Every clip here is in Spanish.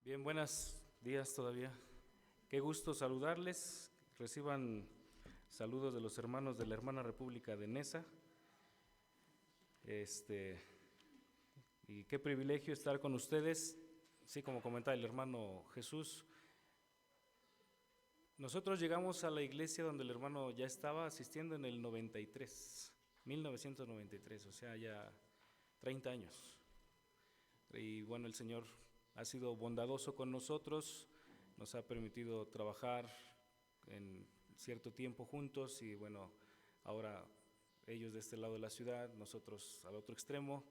Bien, buenos días todavía. Qué gusto saludarles. Reciban saludos de los hermanos de la hermana República de Neza. Y qué privilegio estar con ustedes. Sí, como comentaba el hermano Jesús, nosotros llegamos a la iglesia donde el hermano ya estaba asistiendo en el 1993, o sea, ya 30 años. Y bueno, el Señor ha sido bondadoso con nosotros, nos ha permitido trabajar en cierto tiempo juntos y bueno, ahora ellos de este lado de la ciudad, nosotros al otro extremo,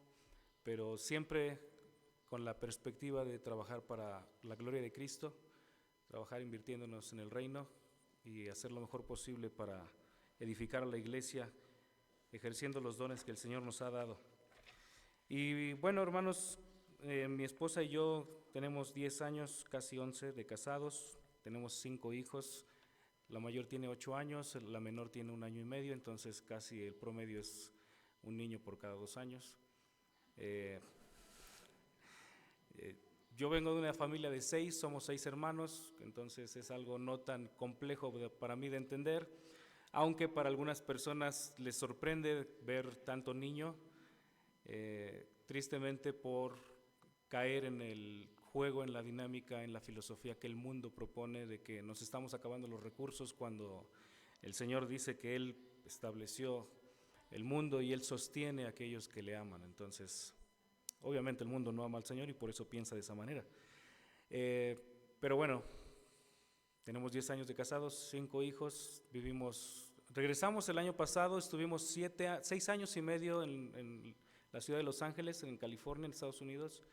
pero siempre con la perspectiva de trabajar para la gloria de Cristo, trabajar invirtiéndonos en el reino y hacer lo mejor posible para edificar a la iglesia, ejerciendo los dones que el Señor nos ha dado. Y bueno, hermanos, mi esposa y yo tenemos 10 años, casi 11 de casados, tenemos 5 hijos, la mayor tiene 8 años, la menor tiene 1 año y medio, entonces casi el promedio es un niño por cada 2 años. Yo vengo de una familia de 6, somos 6 hermanos, entonces es algo no tan complejo para mí de entender, aunque para algunas personas les sorprende ver tanto niño, tristemente por caer en el juego, en la dinámica, en la filosofía que el mundo propone de que nos estamos acabando los recursos cuando el Señor dice que Él estableció el mundo y Él sostiene a aquellos que le aman. Entonces, obviamente el mundo no ama al Señor y por eso piensa de esa manera. Pero bueno, tenemos 10 años de casados, 5 hijos, regresamos el año pasado, estuvimos 6 años y medio en la ciudad de Los Ángeles, en California, en Estados Unidos,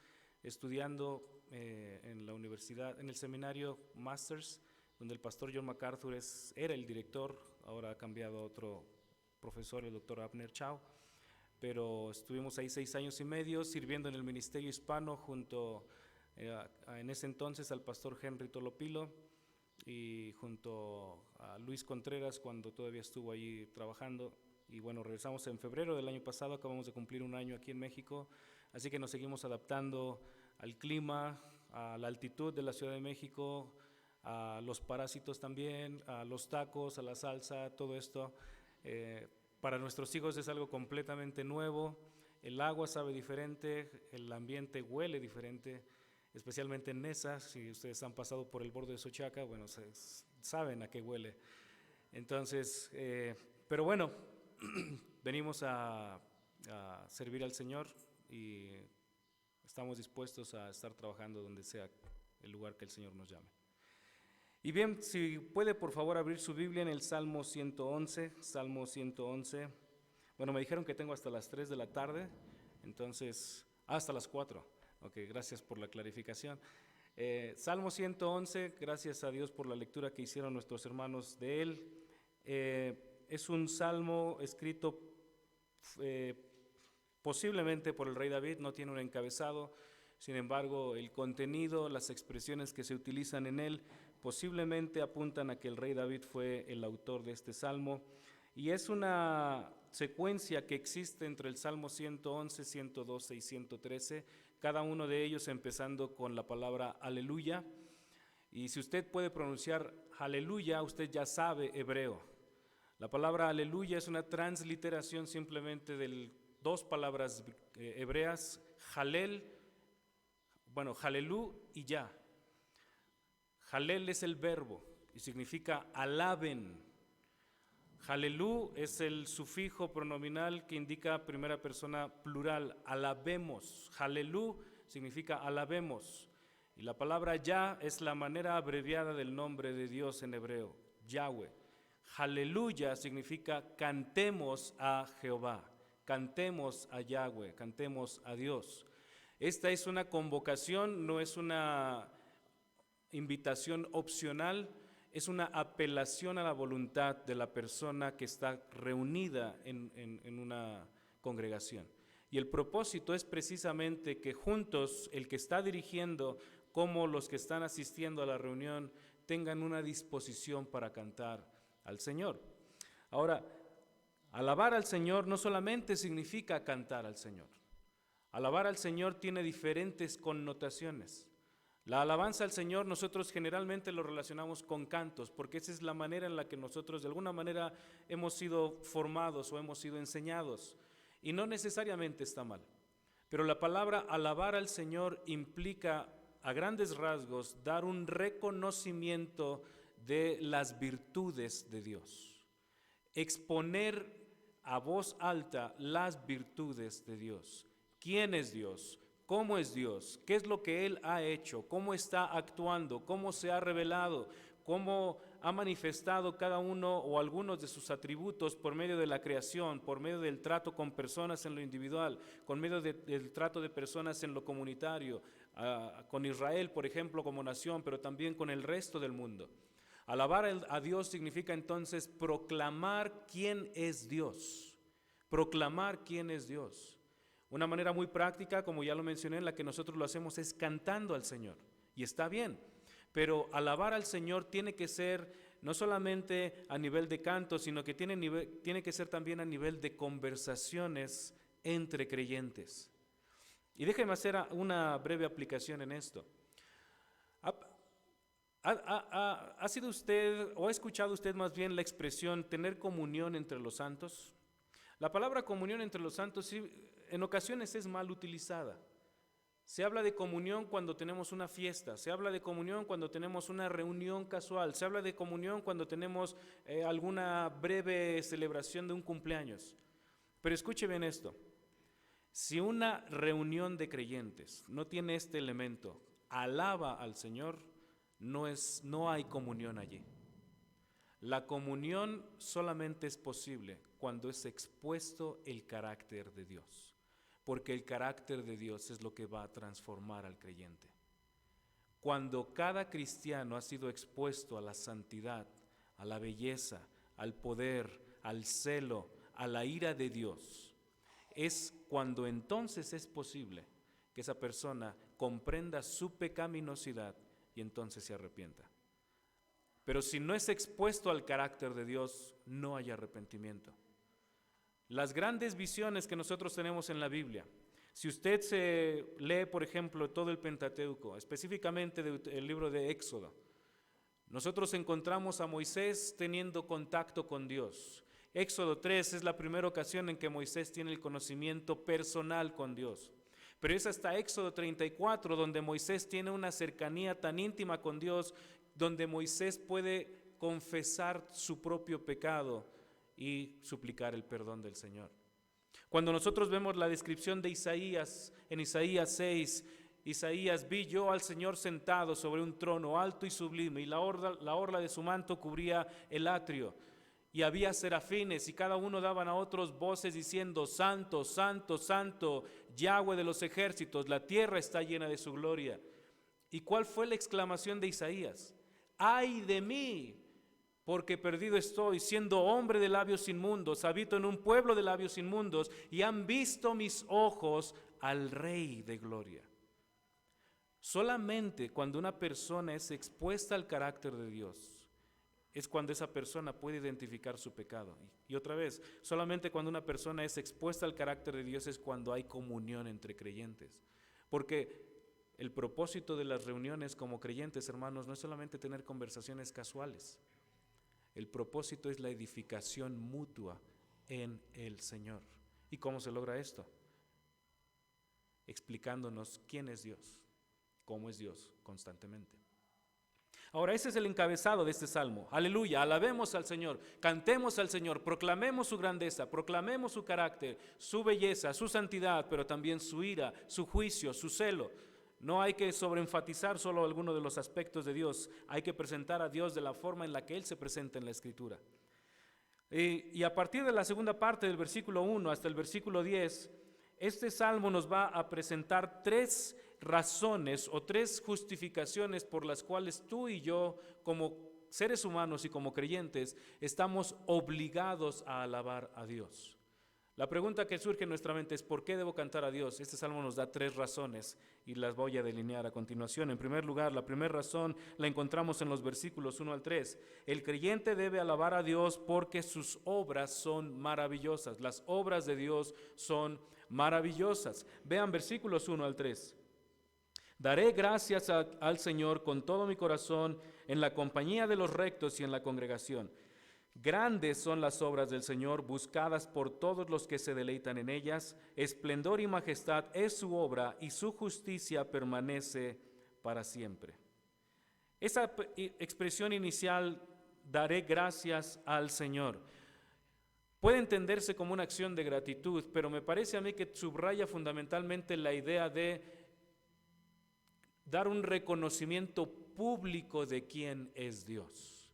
estudiando en la universidad, en el seminario Masters, donde el pastor John MacArthur era el director, ahora ha cambiado a otro profesor, el doctor Abner Chao, pero estuvimos ahí 6 años y medio sirviendo en el ministerio hispano junto en ese entonces al pastor Henry Tolopilo y junto a Luis Contreras cuando todavía estuvo allí trabajando. Y bueno, regresamos en febrero del año pasado, acabamos de cumplir 1 año aquí en México, así que nos seguimos adaptando al clima, a la altitud de la Ciudad de México, a los parásitos también, a los tacos, a la salsa, todo esto. Para nuestros hijos es algo completamente nuevo, el agua sabe diferente, el ambiente huele diferente, especialmente en Neza. Si ustedes han pasado por el borde de Xochaca, bueno, saben a qué huele. Entonces, pero bueno, venimos a servir al Señor y estamos dispuestos a estar trabajando donde sea el lugar que el Señor nos llame. Y bien, si puede por favor abrir su Biblia en el Salmo 111, Salmo 111. Bueno, me dijeron que tengo hasta las 3 de la tarde, entonces, hasta las 4. Ok, gracias por la clarificación. Salmo 111, gracias a Dios por la lectura que hicieron nuestros hermanos de él. Es un salmo escrito posiblemente por el rey David, no tiene un encabezado, sin embargo el contenido, las expresiones que se utilizan en él posiblemente apuntan a que el rey David fue el autor de este salmo, y es una secuencia que existe entre el Salmo 111, 112 y 113, cada uno de ellos empezando con la palabra aleluya. Y si usted puede pronunciar aleluya, usted ya sabe hebreo. La palabra aleluya es una transliteración simplemente de 2 palabras hebreas, jalel, bueno, jalelú y ya. Jalel es el verbo y significa alaben. Jalelú es el sufijo pronominal que indica primera persona plural, alabemos. Jalelú significa alabemos. Y la palabra ya es la manera abreviada del nombre de Dios en hebreo, Yahweh. Aleluya significa cantemos a Jehová, cantemos a Yahweh, cantemos a Dios. Esta es una convocación, no es una invitación opcional, es una apelación a la voluntad de la persona que está reunida en una congregación. Y el propósito es precisamente que juntos el que está dirigiendo como los que están asistiendo a la reunión tengan una disposición para cantar al Señor. Ahora, alabar al Señor no solamente significa cantar al Señor. Alabar al Señor tiene diferentes connotaciones. La alabanza al Señor nosotros generalmente lo relacionamos con cantos, porque esa es la manera en la que nosotros de alguna manera hemos sido formados o hemos sido enseñados. Y no necesariamente está mal. Pero la palabra alabar al Señor implica, a grandes rasgos, dar un reconocimiento de las virtudes de Dios. Exponer a voz alta las virtudes de Dios. ¿Quién es Dios? ¿Cómo es Dios? ¿Qué es lo que Él ha hecho? ¿Cómo está actuando? ¿Cómo se ha revelado? ¿Cómo ha manifestado cada uno o algunos de sus atributos por medio de la creación, por medio del trato con personas en lo individual, con medio del trato de personas en lo comunitario, con Israel, por ejemplo, como nación, pero también con el resto del mundo? Alabar a Dios significa entonces proclamar quién es Dios. Proclamar quién es Dios. Una manera muy práctica, como ya lo mencioné, en la que nosotros lo hacemos es cantando al Señor. Y está bien, pero alabar al Señor tiene que ser no solamente a nivel de canto, sino que tiene que ser también a nivel de conversaciones entre creyentes. Y déjeme hacer una breve aplicación en esto. ¿Ha sido usted, o ha escuchado usted más bien la expresión tener comunión entre los santos? La palabra comunión entre los santos sí, en ocasiones es mal utilizada. Se habla de comunión cuando tenemos una fiesta, se habla de comunión cuando tenemos una reunión casual, se habla de comunión cuando tenemos alguna breve celebración de un cumpleaños. Pero escuche bien esto, si una reunión de creyentes no tiene este elemento, alaba al Señor, no hay comunión allí. La comunión solamente es posible cuando es expuesto el carácter de Dios, porque el carácter de Dios es lo que va a transformar al creyente. Cuando cada cristiano ha sido expuesto a la santidad, a la belleza, al poder, al celo, a la ira de Dios, es cuando entonces es posible que esa persona comprenda su pecaminosidad y entonces se arrepienta. Pero si no es expuesto al carácter de Dios, no hay arrepentimiento. Las grandes visiones que nosotros tenemos en la Biblia, si usted se lee, por ejemplo, todo el Pentateuco, específicamente el libro de Éxodo, nosotros encontramos a Moisés teniendo contacto con Dios. Éxodo 3 es la primera ocasión en que Moisés tiene el conocimiento personal con Dios. Pero es hasta Éxodo 34 donde Moisés tiene una cercanía tan íntima con Dios, donde Moisés puede confesar su propio pecado y suplicar el perdón del Señor. Cuando nosotros vemos la descripción de Isaías, en Isaías 6, Isaías: vi yo al Señor sentado sobre un trono alto y sublime, y la orla de su manto cubría el atrio. Y había serafines, y cada uno daban a otros voces diciendo: santo, santo, santo, Yahweh de los ejércitos, la tierra está llena de su gloria. ¿Y cuál fue la exclamación de Isaías? ¡Ay de mí! Porque perdido estoy, siendo hombre de labios inmundos, habito en un pueblo de labios inmundos, y han visto mis ojos al Rey de gloria. Solamente cuando una persona es expuesta al carácter de Dios, es cuando esa persona puede identificar su pecado. Y otra vez, solamente cuando una persona es expuesta al carácter de Dios es cuando hay comunión entre creyentes. Porque el propósito de las reuniones como creyentes, hermanos, no es solamente tener conversaciones casuales. El propósito es la edificación mutua en el Señor. ¿Y cómo se logra esto? Explicándonos quién es Dios, cómo es Dios constantemente. Ahora, ese es el encabezado de este salmo. Aleluya, alabemos al Señor, cantemos al Señor, proclamemos su grandeza, proclamemos su carácter, su belleza, su santidad, pero también su ira, su juicio, su celo. No hay que sobreenfatizar solo alguno de los aspectos de Dios, hay que presentar a Dios de la forma en la que Él se presenta en la Escritura. Y a partir de la segunda parte del versículo 1 hasta el versículo 10, este salmo nos va a presentar tres razones o tres justificaciones por las cuales tú y yo, como seres humanos y como creyentes, estamos obligados a alabar a Dios. La pregunta que surge en nuestra mente es: ¿por qué debo cantar a Dios? Este salmo nos da tres razones y las voy a delinear a continuación. En primer lugar, la primera razón la encontramos en los versículos 1 al 3. El creyente debe alabar a Dios porque sus obras son maravillosas. Las obras de Dios son maravillosas. Vean versículos 1 al 3. Daré gracias al Señor con todo mi corazón en la compañía de los rectos y en la congregación. Grandes son las obras del Señor, buscadas por todos los que se deleitan en ellas. Esplendor y majestad es su obra, y su justicia permanece para siempre. Esa expresión inicial, daré gracias al Señor, puede entenderse como una acción de gratitud, pero me parece a mí que subraya fundamentalmente la idea de dar un reconocimiento público de quién es Dios.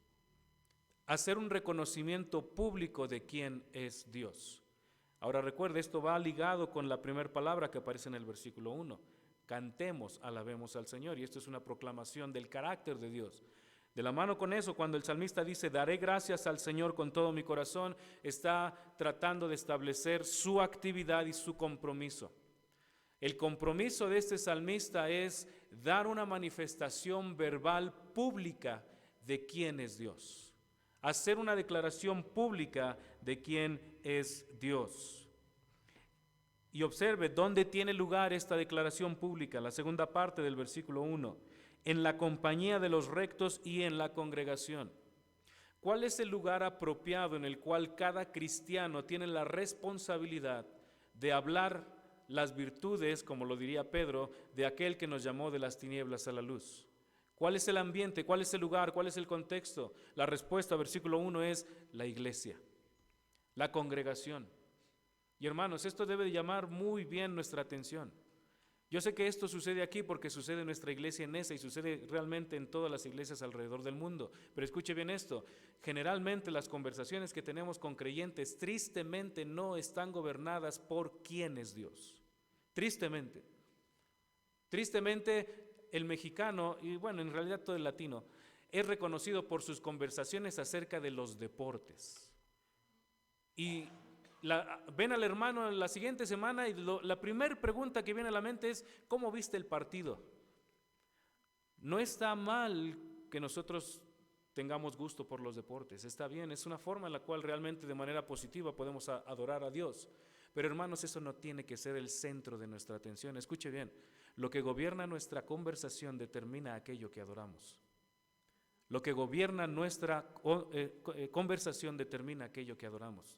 Hacer un reconocimiento público de quién es Dios. Ahora recuerde, esto va ligado con la primera palabra que aparece en el versículo 1. Cantemos, alabemos al Señor, y esto es una proclamación del carácter de Dios. De la mano con eso, cuando el salmista dice, daré gracias al Señor con todo mi corazón, está tratando de establecer su actividad y su compromiso. El compromiso de este salmista es dar una manifestación verbal pública de quién es Dios. Hacer una declaración pública de quién es Dios. Y observe dónde tiene lugar esta declaración pública, la segunda parte del versículo 1, en la compañía de los rectos y en la congregación. ¿Cuál es el lugar apropiado en el cual cada cristiano tiene la responsabilidad de hablar las virtudes, como lo diría Pedro, de aquel que nos llamó de las tinieblas a la luz? ¿Cuál es el ambiente? ¿Cuál es el lugar? ¿Cuál es el contexto? La respuesta, versículo 1, es la iglesia, la congregación. Y hermanos, esto debe llamar muy bien nuestra atención. Yo sé que esto sucede aquí porque sucede en nuestra iglesia en esa y sucede realmente en todas las iglesias alrededor del mundo. Pero escuche bien esto, generalmente las conversaciones que tenemos con creyentes tristemente no están gobernadas por quién es Dios. Tristemente. Tristemente el mexicano, y bueno, en realidad todo el latino, es reconocido por sus conversaciones acerca de los deportes. Y ven al hermano la siguiente semana y la primera pregunta que viene a la mente es, ¿cómo viste el partido? No está mal que nosotros tengamos gusto por los deportes, está bien, es una forma en la cual realmente de manera positiva podemos adorar a Dios. Pero hermanos, eso no tiene que ser el centro de nuestra atención. Escuche bien, lo que gobierna nuestra conversación determina aquello que adoramos. Lo que gobierna nuestra conversación determina aquello que adoramos.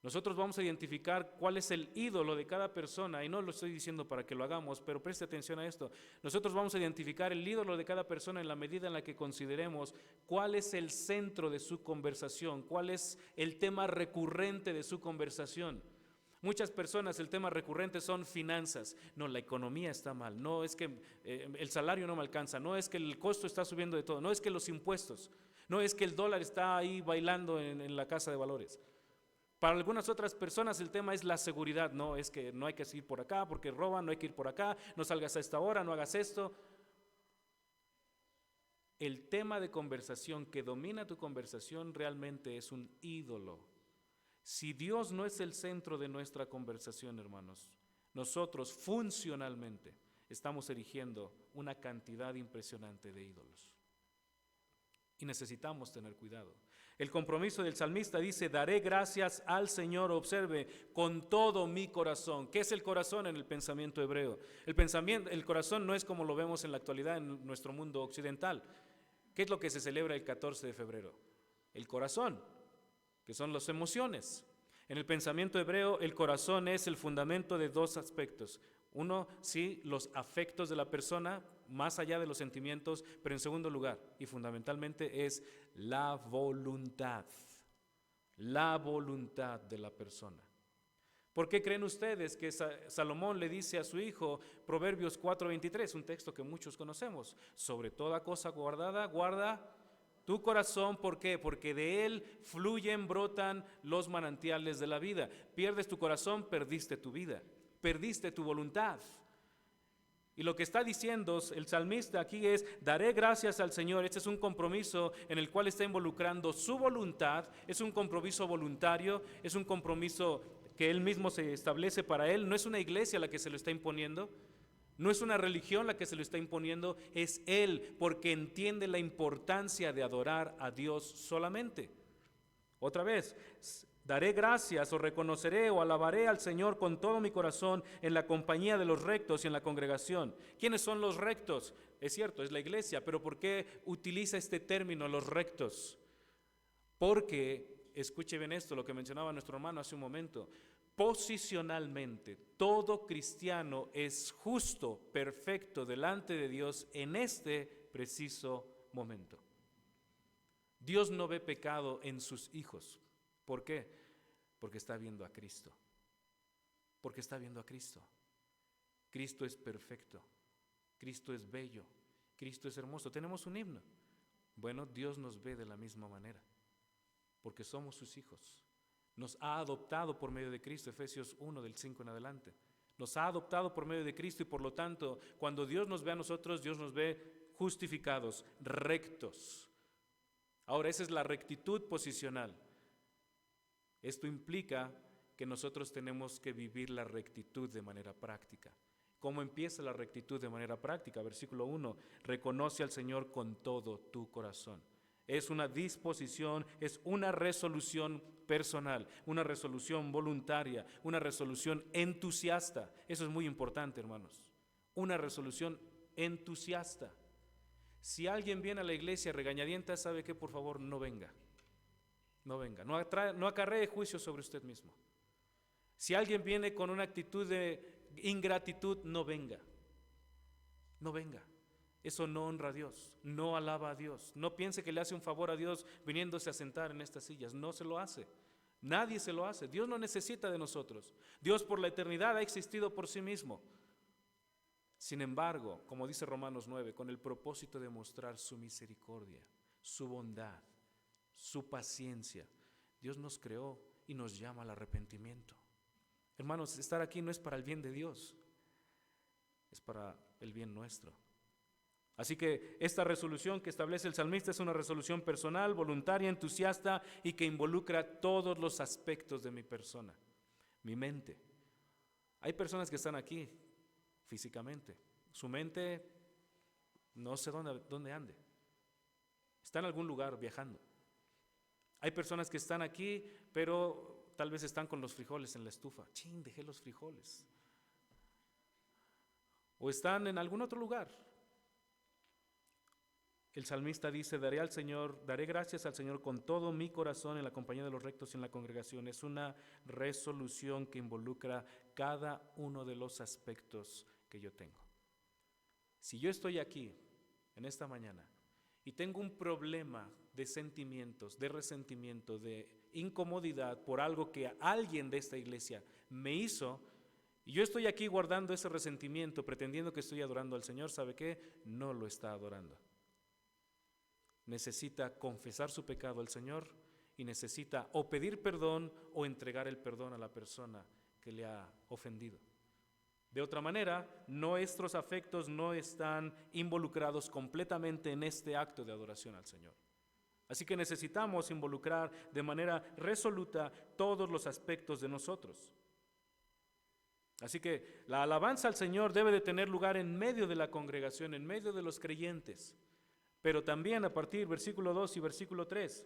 Nosotros vamos a identificar cuál es el ídolo de cada persona, y no lo estoy diciendo para que lo hagamos, pero preste atención a esto. Nosotros vamos a identificar el ídolo de cada persona en la medida en la que consideremos cuál es el centro de su conversación, cuál es el tema recurrente de su conversación. Muchas personas el tema recurrente son finanzas. No, la economía está mal, no es que el salario no me alcanza, no es que el costo está subiendo de todo, no es que los impuestos, no es que el dólar está ahí bailando en la casa de valores. Para algunas otras personas el tema es la seguridad, no, es que no hay que ir por acá porque roban, no hay que ir por acá, no salgas a esta hora, no hagas esto. El tema de conversación que domina tu conversación realmente es un ídolo. Si Dios no es el centro de nuestra conversación, hermanos, nosotros funcionalmente estamos erigiendo una cantidad impresionante de ídolos. Y necesitamos tener cuidado. El compromiso del salmista dice, daré gracias al Señor, observe, con todo mi corazón. ¿Qué es el corazón en el pensamiento hebreo? El corazón no es como lo vemos en la actualidad en nuestro mundo occidental. ¿Qué es lo que se celebra el 14 de febrero? El corazón, que son las emociones. En el pensamiento hebreo, el corazón es el fundamento de dos aspectos. Uno, sí, los afectos de la persona, más allá de los sentimientos, pero en segundo lugar, y fundamentalmente, es la voluntad de la persona. ¿Por qué creen ustedes que Salomón le dice a su hijo, Proverbios 4:23, un texto que muchos conocemos, sobre toda cosa guardada, guarda tu corazón? ¿Por qué? Porque de él fluyen, brotan los manantiales de la vida. Pierdes tu corazón, perdiste tu vida, perdiste tu voluntad. Y lo que está diciendo el salmista aquí es, daré gracias al Señor. Este es un compromiso en el cual está involucrando su voluntad, es un compromiso voluntario, es un compromiso que él mismo se establece para él. No es una iglesia la que se lo está imponiendo, no es una religión la que se lo está imponiendo, es él, porque entiende la importancia de adorar a Dios solamente. Otra vez, Daré gracias o reconoceré o alabaré al Señor con todo mi corazón en la compañía de los rectos y en la congregación. ¿Quiénes son los rectos? Es cierto, es la iglesia, pero ¿por qué utiliza este término, los rectos? Porque, escuche bien esto, lo que mencionaba nuestro hermano hace un momento, posicionalmente, todo cristiano es justo, perfecto delante de Dios en este preciso momento. Dios no ve pecado en sus hijos. ¿Por qué? Porque está viendo a Cristo. Porque está viendo a Cristo. Cristo es perfecto. Cristo es bello. Cristo es hermoso. Tenemos un himno. Bueno, Dios nos ve de la misma manera, porque somos sus hijos. Nos ha adoptado por medio de Cristo, Efesios 1 del 5 en adelante. Nos ha adoptado por medio de Cristo y por lo tanto, cuando Dios nos ve a nosotros, Dios nos ve justificados, rectos. Ahora, esa es la rectitud posicional. Esto implica que nosotros tenemos que vivir la rectitud de manera práctica. ¿Cómo empieza la rectitud de manera práctica? Versículo 1, reconoce al Señor con todo tu corazón. Es una disposición, es una resolución personal, una resolución voluntaria, una resolución entusiasta. Eso es muy importante, hermanos. Una resolución entusiasta. Si alguien viene a la iglesia regañadienta, ¿sabe qué? Por favor, no venga. No venga, no acarree juicio sobre usted mismo. Si alguien viene con una actitud de ingratitud, no venga. No venga. Eso no honra a Dios, no alaba a Dios. No piense que le hace un favor a Dios viniéndose a sentar en estas sillas. No se lo hace. Nadie se lo hace. Dios no necesita de nosotros. Dios por la eternidad ha existido por sí mismo. Sin embargo, como dice Romanos 9, con el propósito de mostrar su misericordia, su bondad, su paciencia, Dios nos creó y nos llama al arrepentimiento. Hermanos, estar aquí no es para el bien de Dios, es para el bien nuestro. Así que esta resolución que establece el salmista es una resolución personal, voluntaria, entusiasta y que involucra todos los aspectos de mi persona, mi mente. Hay personas que están aquí físicamente, su mente no sé dónde ande, está en algún lugar viajando. Hay personas que están aquí, pero tal vez están con los frijoles en la estufa. ¡Chin! Dejé los frijoles. O están en algún otro lugar. El salmista dice, daré gracias al Señor con todo mi corazón en la compañía de los rectos y en la congregación. Es una resolución que involucra cada uno de los aspectos que yo tengo. Si yo estoy aquí en esta mañana y tengo un problema de sentimientos, de resentimiento, de incomodidad por algo que alguien de esta iglesia me hizo, y yo estoy aquí guardando ese resentimiento, pretendiendo que estoy adorando al Señor, ¿sabe qué? No lo está adorando. Necesita confesar su pecado al Señor y necesita o pedir perdón o entregar el perdón a la persona que le ha ofendido. De otra manera, nuestros afectos no están involucrados completamente en este acto de adoración al Señor. Así que necesitamos involucrar de manera resoluta todos los aspectos de nosotros. Así que la alabanza al Señor debe de tener lugar en medio de la congregación, en medio de los creyentes. Pero también a partir versículo 2 y versículo 3,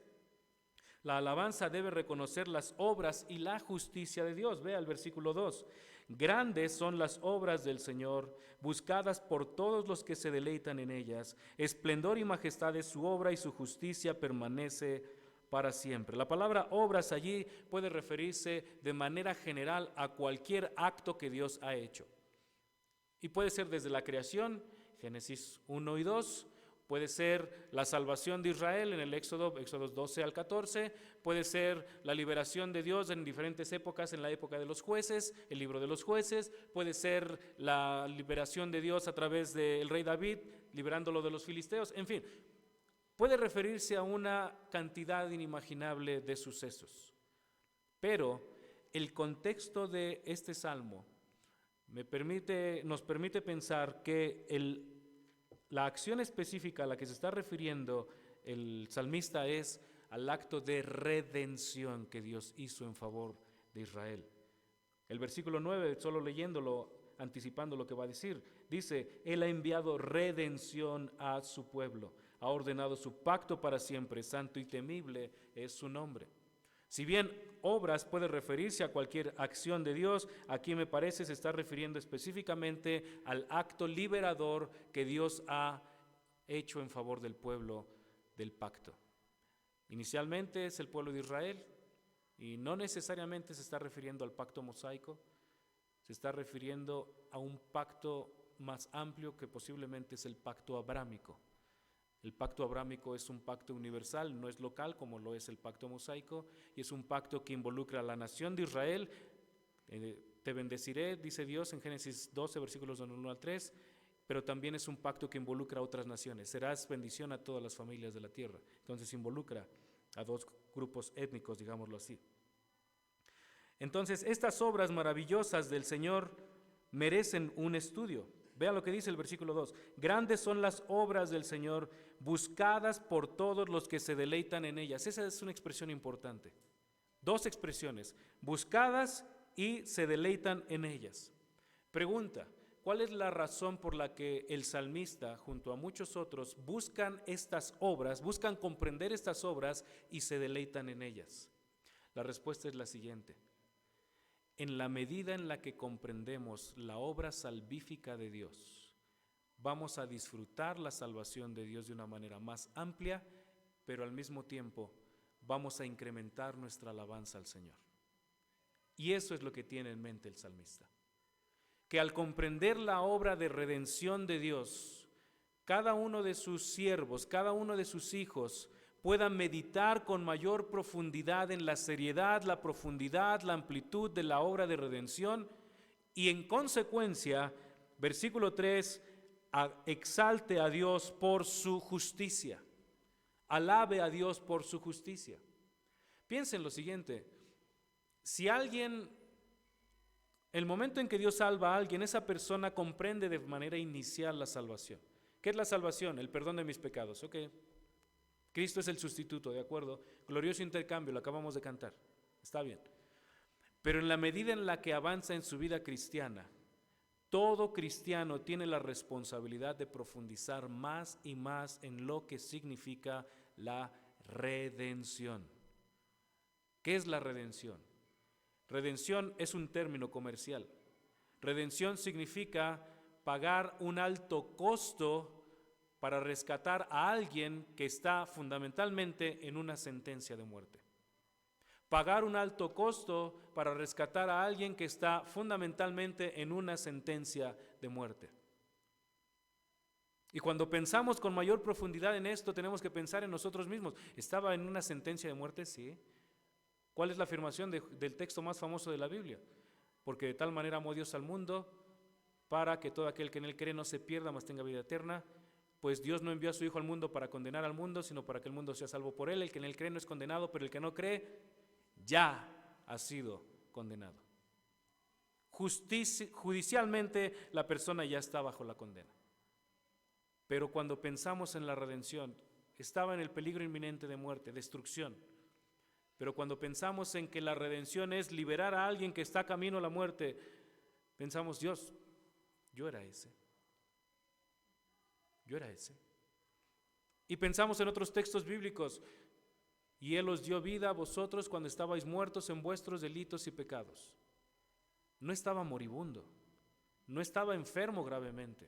la alabanza debe reconocer las obras y la justicia de Dios. Vea el versículo 2. Grandes son las obras del Señor, buscadas por todos los que se deleitan en ellas. Esplendor y majestad es su obra y su justicia permanece para siempre. La palabra obras allí puede referirse de manera general a cualquier acto que Dios ha hecho. Y puede ser desde la creación, Génesis 1 y 2, puede ser la salvación de Israel en el Éxodos 12 al 14, puede ser la liberación de Dios en diferentes épocas, en la época de los jueces, el libro de los jueces, puede ser la liberación de Dios a través del rey David, liberándolo de los filisteos, en fin, puede referirse a una cantidad inimaginable de sucesos. Pero el contexto de este salmo nos permite pensar que la acción específica a la que se está refiriendo el salmista es al acto de redención que Dios hizo en favor de Israel. El versículo 9, solo leyéndolo, anticipando lo que va a decir, dice, Él ha enviado redención a su pueblo, ha ordenado su pacto para siempre, santo y temible es su nombre. Si bien obras puede referirse a cualquier acción de Dios, aquí me parece se está refiriendo específicamente al acto liberador que Dios ha hecho en favor del pueblo del pacto. Inicialmente es el pueblo de Israel y no necesariamente se está refiriendo al pacto mosaico, se está refiriendo a un pacto más amplio que posiblemente es el pacto abrámico. El pacto abrámico es un pacto universal, no es local como lo es el pacto mosaico, y es un pacto que involucra a la nación de Israel. Te bendeciré, dice Dios en Génesis 12, versículos 1 al 3, pero también es un pacto que involucra a otras naciones. Serás bendición a todas las familias de la tierra. Entonces involucra a dos grupos étnicos, digámoslo así. Entonces, estas obras maravillosas del Señor merecen un estudio. Vean lo que dice el versículo 2. Grandes son las obras del Señor, buscadas por todos los que se deleitan en ellas. Esa es una expresión importante. Dos expresiones, buscadas y se deleitan en ellas. Pregunta, ¿cuál es la razón por la que el salmista, junto a muchos otros, buscan estas obras, buscan comprender estas obras y se deleitan en ellas? La respuesta es la siguiente. En la medida en la que comprendemos la obra salvífica de Dios, vamos a disfrutar la salvación de Dios de una manera más amplia, pero al mismo tiempo vamos a incrementar nuestra alabanza al Señor. Y eso es lo que tiene en mente el salmista. Que al comprender la obra de redención de Dios, cada uno de sus siervos, cada uno de sus hijos, puedan meditar con mayor profundidad en la seriedad, la profundidad, la amplitud de la obra de redención y en consecuencia, versículo 3, exalte a Dios por su justicia, alabe a Dios por su justicia. Piensen lo siguiente, si alguien, el momento en que Dios salva a alguien, esa persona comprende de manera inicial la salvación. ¿Qué es la salvación? El perdón de mis pecados, ok. Cristo es el sustituto, ¿de acuerdo? Glorioso intercambio, lo acabamos de cantar, está bien. Pero en la medida en la que avanza en su vida cristiana, todo cristiano tiene la responsabilidad de profundizar más y más en lo que significa la redención. ¿Qué es la redención? Redención es un término comercial. Redención significa pagar un alto costo para rescatar a alguien que está fundamentalmente en una sentencia de muerte. Pagar un alto costo para rescatar a alguien que está fundamentalmente en una sentencia de muerte. Y cuando pensamos con mayor profundidad en esto, tenemos que pensar en nosotros mismos. ¿Estaba en una sentencia de muerte? Sí. ¿Cuál es la afirmación del texto más famoso de la Biblia? Porque de tal manera amó Dios al mundo, para que todo aquel que en él cree no se pierda, mas tenga vida eterna. Pues Dios no envió a su Hijo al mundo para condenar al mundo, sino para que el mundo sea salvo por él. El que en él cree no es condenado, pero el que no cree ya ha sido condenado. Judicialmente la persona ya está bajo la condena. Pero cuando pensamos en la redención, estaba en el peligro inminente de muerte, destrucción. Pero cuando pensamos en que la redención es liberar a alguien que está camino a la muerte, pensamos, Dios, yo era ese. Yo era ese. Y pensamos en otros textos bíblicos. Y Él os dio vida a vosotros cuando estabais muertos en vuestros delitos y pecados. No estaba moribundo. No estaba enfermo gravemente.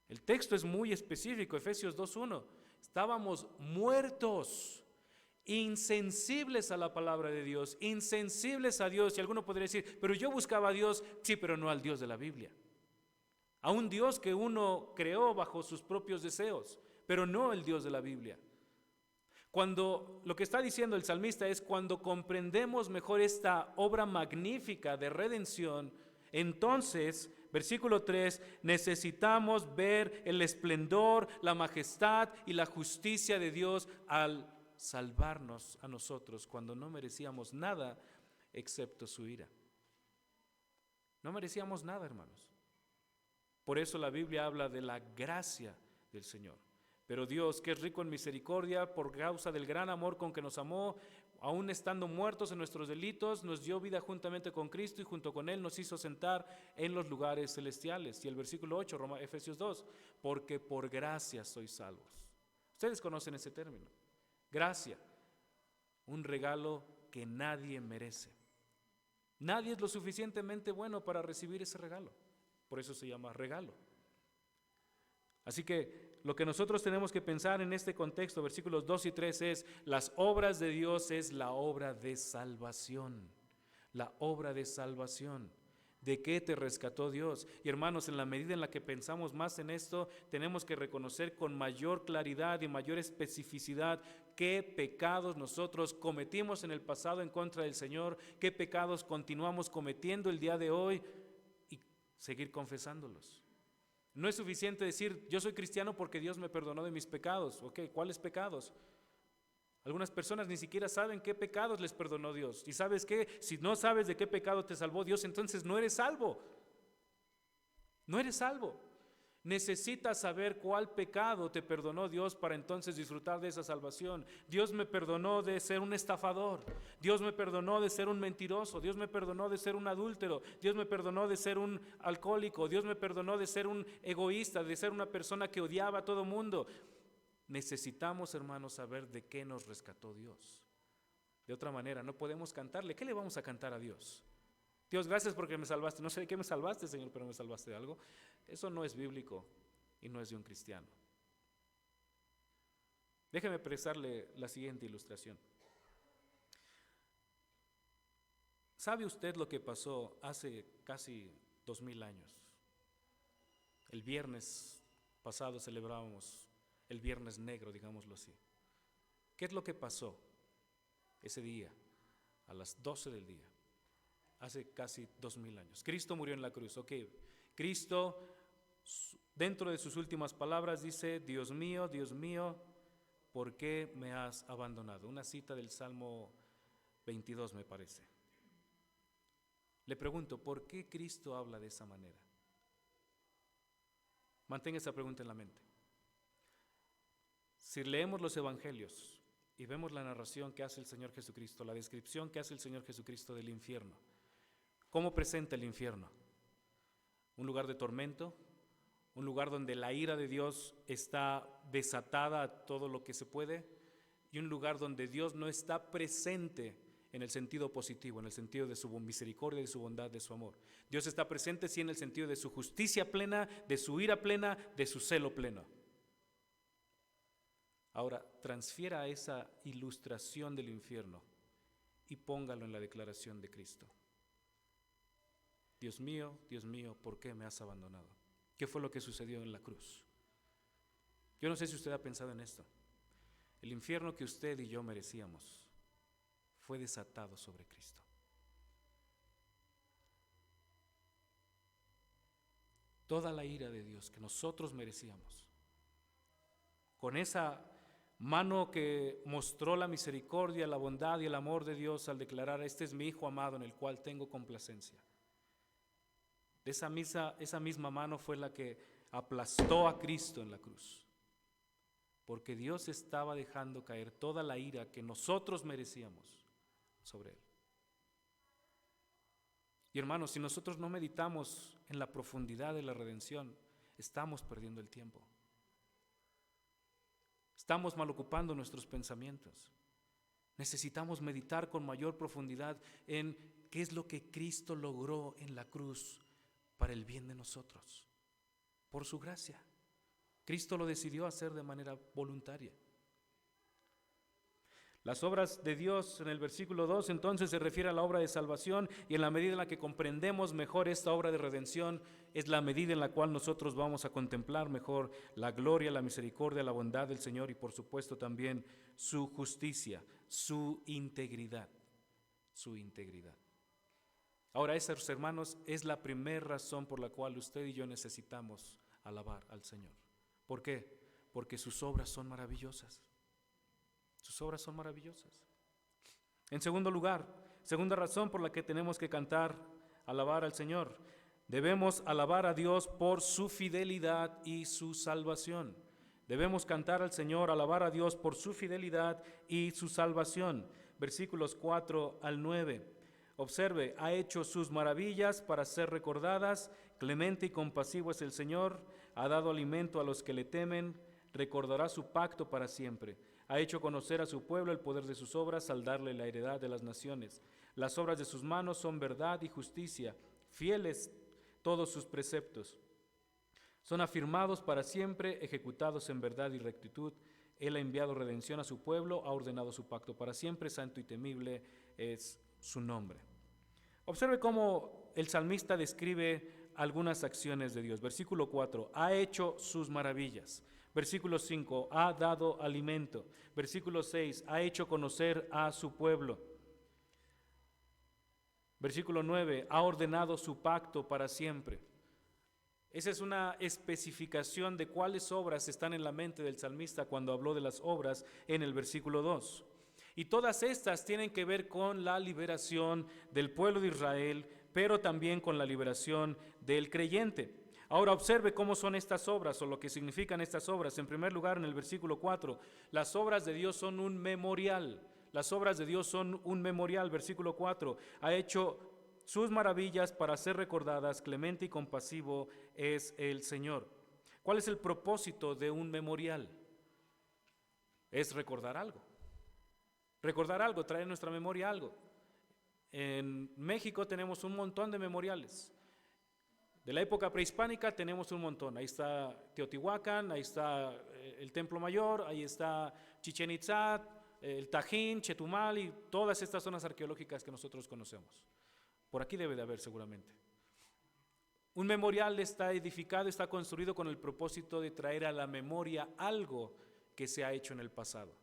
El texto es muy específico, Efesios 2:1. Estábamos muertos, insensibles a la palabra de Dios, insensibles a Dios. Y alguno podría decir, pero yo buscaba a Dios. Sí, pero no al Dios de la Biblia. A un Dios que uno creó bajo sus propios deseos, pero no el Dios de la Biblia. Cuando lo que está diciendo el salmista es cuando comprendemos mejor esta obra magnífica de redención, entonces, versículo 3, necesitamos ver el esplendor, la majestad y la justicia de Dios al salvarnos a nosotros cuando no merecíamos nada excepto su ira. No merecíamos nada, hermanos. Por eso la Biblia habla de la gracia del Señor. Pero Dios, que es rico en misericordia, por causa del gran amor con que nos amó, aún estando muertos en nuestros delitos, nos dio vida juntamente con Cristo y junto con Él nos hizo sentar en los lugares celestiales. Y el versículo 8, Efesios 2, porque por gracia sois salvos. Ustedes conocen ese término, gracia. un regalo que nadie merece. Nadie es lo suficientemente bueno para recibir ese regalo. Por eso se llama regalo. Así que lo que nosotros tenemos que pensar en este contexto, versículos 2 y 3, es: las obras de Dios es la obra de salvación. La obra de salvación. ¿De qué te rescató Dios? Y hermanos, en la medida en la que pensamos más en esto, tenemos que reconocer con mayor claridad y mayor especificidad qué pecados nosotros cometimos en el pasado en contra del Señor, qué pecados continuamos cometiendo el día de hoy, y seguir confesándolos. No es suficiente decir: yo soy cristiano porque Dios me perdonó de mis pecados. Ok, ¿cuáles pecados? Algunas personas ni siquiera saben qué pecados les perdonó Dios. ¿Y sabes qué? Si no sabes de qué pecado te salvó Dios, entonces no eres salvo. No eres salvo. Necesitas saber cuál pecado te perdonó Dios para entonces disfrutar de esa salvación. Dios me perdonó de ser un estafador. Dios me perdonó de ser un mentiroso. Dios me perdonó de ser un adúltero. Dios me perdonó de ser un alcohólico. Dios me perdonó de ser un egoísta, de ser una persona que odiaba a todo mundo. Necesitamos, hermanos, saber de qué nos rescató Dios. De otra manera, no podemos cantarle. ¿Qué le vamos a cantar a Dios? Dios, gracias porque me salvaste. No sé de qué me salvaste, Señor, pero me salvaste de algo. Eso no es bíblico y no es de un cristiano. Déjeme prestarle la siguiente ilustración. ¿Sabe usted lo que pasó hace casi 2000 años? El viernes pasado celebrábamos el Viernes Negro, digámoslo así. ¿Qué es lo que pasó ese día, a las 12 del día, hace casi 2000 años? Cristo murió en la cruz. Ok, Cristo, dentro de sus últimas palabras, dice: Dios mío, ¿por qué me has abandonado? Una cita del Salmo 22, me parece. Le pregunto, ¿por qué Cristo habla de esa manera? Mantenga esa pregunta en la mente. Si leemos los evangelios y vemos la narración que hace el Señor Jesucristo, la descripción que hace el Señor Jesucristo del infierno, ¿cómo presenta el infierno? Un lugar de tormento, un lugar donde la ira de Dios está desatada a todo lo que se puede, y un lugar donde Dios no está presente en el sentido positivo, en el sentido de su misericordia, de su bondad, de su amor. Dios está presente sí en el sentido de su justicia plena, de su ira plena, de su celo pleno. Ahora, transfiera esa ilustración del infierno y póngalo en la declaración de Cristo. Dios mío, ¿por qué me has abandonado? ¿Qué fue lo que sucedió en la cruz? Yo no sé si usted ha pensado en esto. El infierno que usted y yo merecíamos fue desatado sobre Cristo. Toda la ira de Dios que nosotros merecíamos, con esa mano que mostró la misericordia, la bondad y el amor de Dios al declarar: este es mi Hijo amado en el cual tengo complacencia. Esa misma mano fue la que aplastó a Cristo en la cruz, porque Dios estaba dejando caer toda la ira que nosotros merecíamos sobre Él. Y hermanos, si nosotros no meditamos en la profundidad de la redención, estamos perdiendo el tiempo. Estamos mal ocupando nuestros pensamientos. Necesitamos meditar con mayor profundidad en qué es lo que Cristo logró en la cruz para el bien de nosotros, por su gracia. Cristo lo decidió hacer de manera voluntaria. Las obras de Dios en el versículo 2 entonces se refiere a la obra de salvación, y en la medida en la que comprendemos mejor esta obra de redención es la medida en la cual nosotros vamos a contemplar mejor la gloria, la misericordia, la bondad del Señor y por supuesto también su justicia, su integridad. Ahora, esas, hermanos, es la primera razón por la cual usted y yo necesitamos alabar al Señor. ¿Por qué? Porque sus obras son maravillosas. Sus obras son maravillosas. En segundo lugar, segunda razón por la que tenemos que cantar, alabar al Señor. Debemos alabar a Dios por su fidelidad y su salvación. Debemos cantar al Señor, alabar a Dios por su fidelidad y su salvación. Versículos 4 al 9. Observe: ha hecho sus maravillas para ser recordadas, clemente y compasivo es el Señor, ha dado alimento a los que le temen, recordará su pacto para siempre. Ha hecho conocer a su pueblo el poder de sus obras al darle la heredad de las naciones. Las obras de sus manos son verdad y justicia, fieles todos sus preceptos. Son afirmados para siempre, ejecutados en verdad y rectitud. Él ha enviado redención a su pueblo, ha ordenado su pacto para siempre, santo y temible es su nombre. Observe cómo el salmista describe algunas acciones de Dios. Versículo 4, ha hecho sus maravillas. Versículo 5, ha dado alimento. Versículo 6, ha hecho conocer a su pueblo. Versículo 9, ha ordenado su pacto para siempre. Esa es una especificación de cuáles obras están en la mente del salmista cuando habló de las obras en el versículo 2. Y todas estas tienen que ver con la liberación del pueblo de Israel, pero también con la liberación del creyente. Ahora observe cómo son estas obras o lo que significan estas obras. En primer lugar, en el versículo 4, las obras de Dios son un memorial. Las obras de Dios son un memorial. Versículo 4, ha hecho sus maravillas para ser recordadas, clemente y compasivo es el Señor. ¿Cuál es el propósito de un memorial? Es recordar algo. Recordar algo, traer a nuestra memoria algo. En México tenemos un montón de memoriales. De la época prehispánica tenemos un montón. Ahí está Teotihuacán, ahí está el Templo Mayor, ahí está Chichén Itzá, el Tajín, Chetumal y todas estas zonas arqueológicas que nosotros conocemos. Por aquí debe de haber seguramente. Un memorial está edificado, está construido con el propósito de traer a la memoria algo que se ha hecho en el pasado.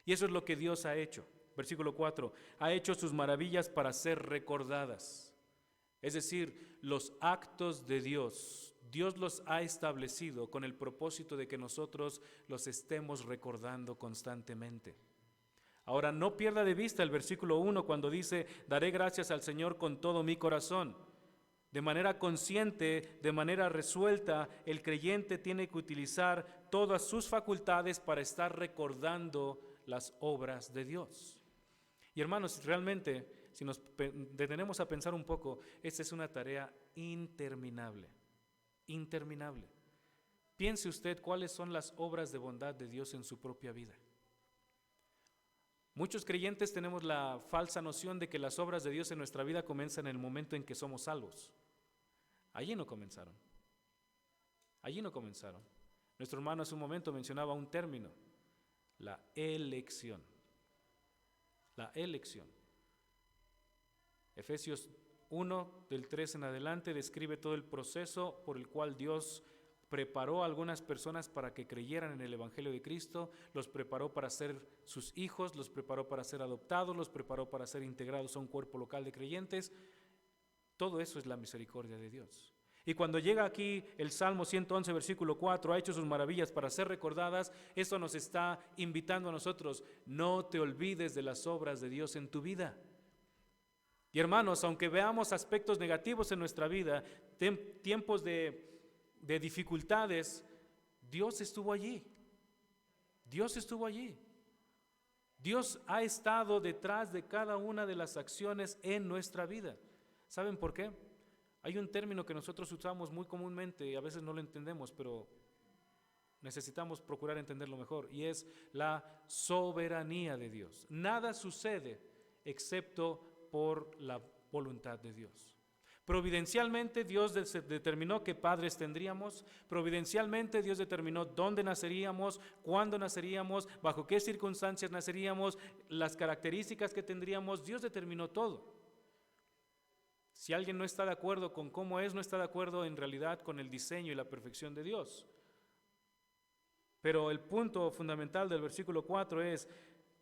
Y eso es lo que Dios ha hecho. Versículo 4, ha hecho sus maravillas para ser recordadas. Es decir, los actos de Dios, Dios los ha establecido con el propósito de que nosotros los estemos recordando constantemente. Ahora, no pierda de vista el versículo 1 cuando dice, daré gracias al Señor con todo mi corazón. De manera consciente, de manera resuelta, el creyente tiene que utilizar todas sus facultades para estar recordando las obras de Dios. Y hermanos, realmente, si nos detenemos a pensar un poco, esta es una tarea interminable, interminable. Piense usted cuáles son las obras de bondad de Dios en su propia vida. Muchos creyentes tenemos la falsa noción de que las obras de Dios en nuestra vida comienzan en el momento en que somos salvos. Allí no comenzaron. Allí no comenzaron. Nuestro hermano hace un momento mencionaba un término, la elección. La elección. Efesios 1, del 3 en adelante, describe todo el proceso por el cual Dios preparó a algunas personas para que creyeran en el Evangelio de Cristo, los preparó para ser sus hijos, los preparó para ser adoptados, los preparó para ser integrados a un cuerpo local de creyentes. Todo eso es la misericordia de Dios. Y cuando llega aquí el Salmo 111, versículo 4, ha hecho sus maravillas para ser recordadas, esto nos está invitando a nosotros, no te olvides de las obras de Dios en tu vida. Y hermanos, aunque veamos aspectos negativos en nuestra vida, tiempos de dificultades, Dios estuvo allí. Dios estuvo allí. Dios ha estado detrás de cada una de las acciones en nuestra vida. ¿Saben por qué? Hay un término que nosotros usamos muy comúnmente y a veces no lo entendemos, pero necesitamos procurar entenderlo mejor, y es la soberanía de Dios. Nada sucede excepto por la voluntad de Dios. Providencialmente Dios determinó qué padres tendríamos, providencialmente Dios determinó dónde naceríamos, cuándo naceríamos, bajo qué circunstancias naceríamos, las características que tendríamos. Dios determinó todo. Si alguien no está de acuerdo con cómo es, no está de acuerdo en realidad con el diseño y la perfección de Dios. Pero el punto fundamental del versículo 4 es,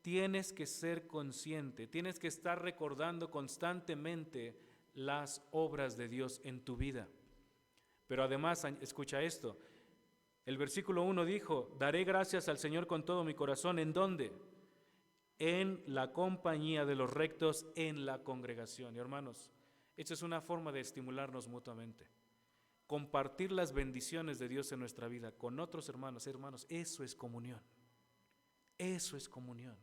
tienes que ser consciente, tienes que estar recordando constantemente las obras de Dios en tu vida. Pero además, escucha esto, el versículo 1 dijo, daré gracias al Señor con todo mi corazón. ¿En dónde? En la compañía de los rectos, en la congregación. Y hermanos, esta es una forma de estimularnos mutuamente. Compartir las bendiciones de Dios en nuestra vida con otros hermanos, eso es comunión. Eso es comunión.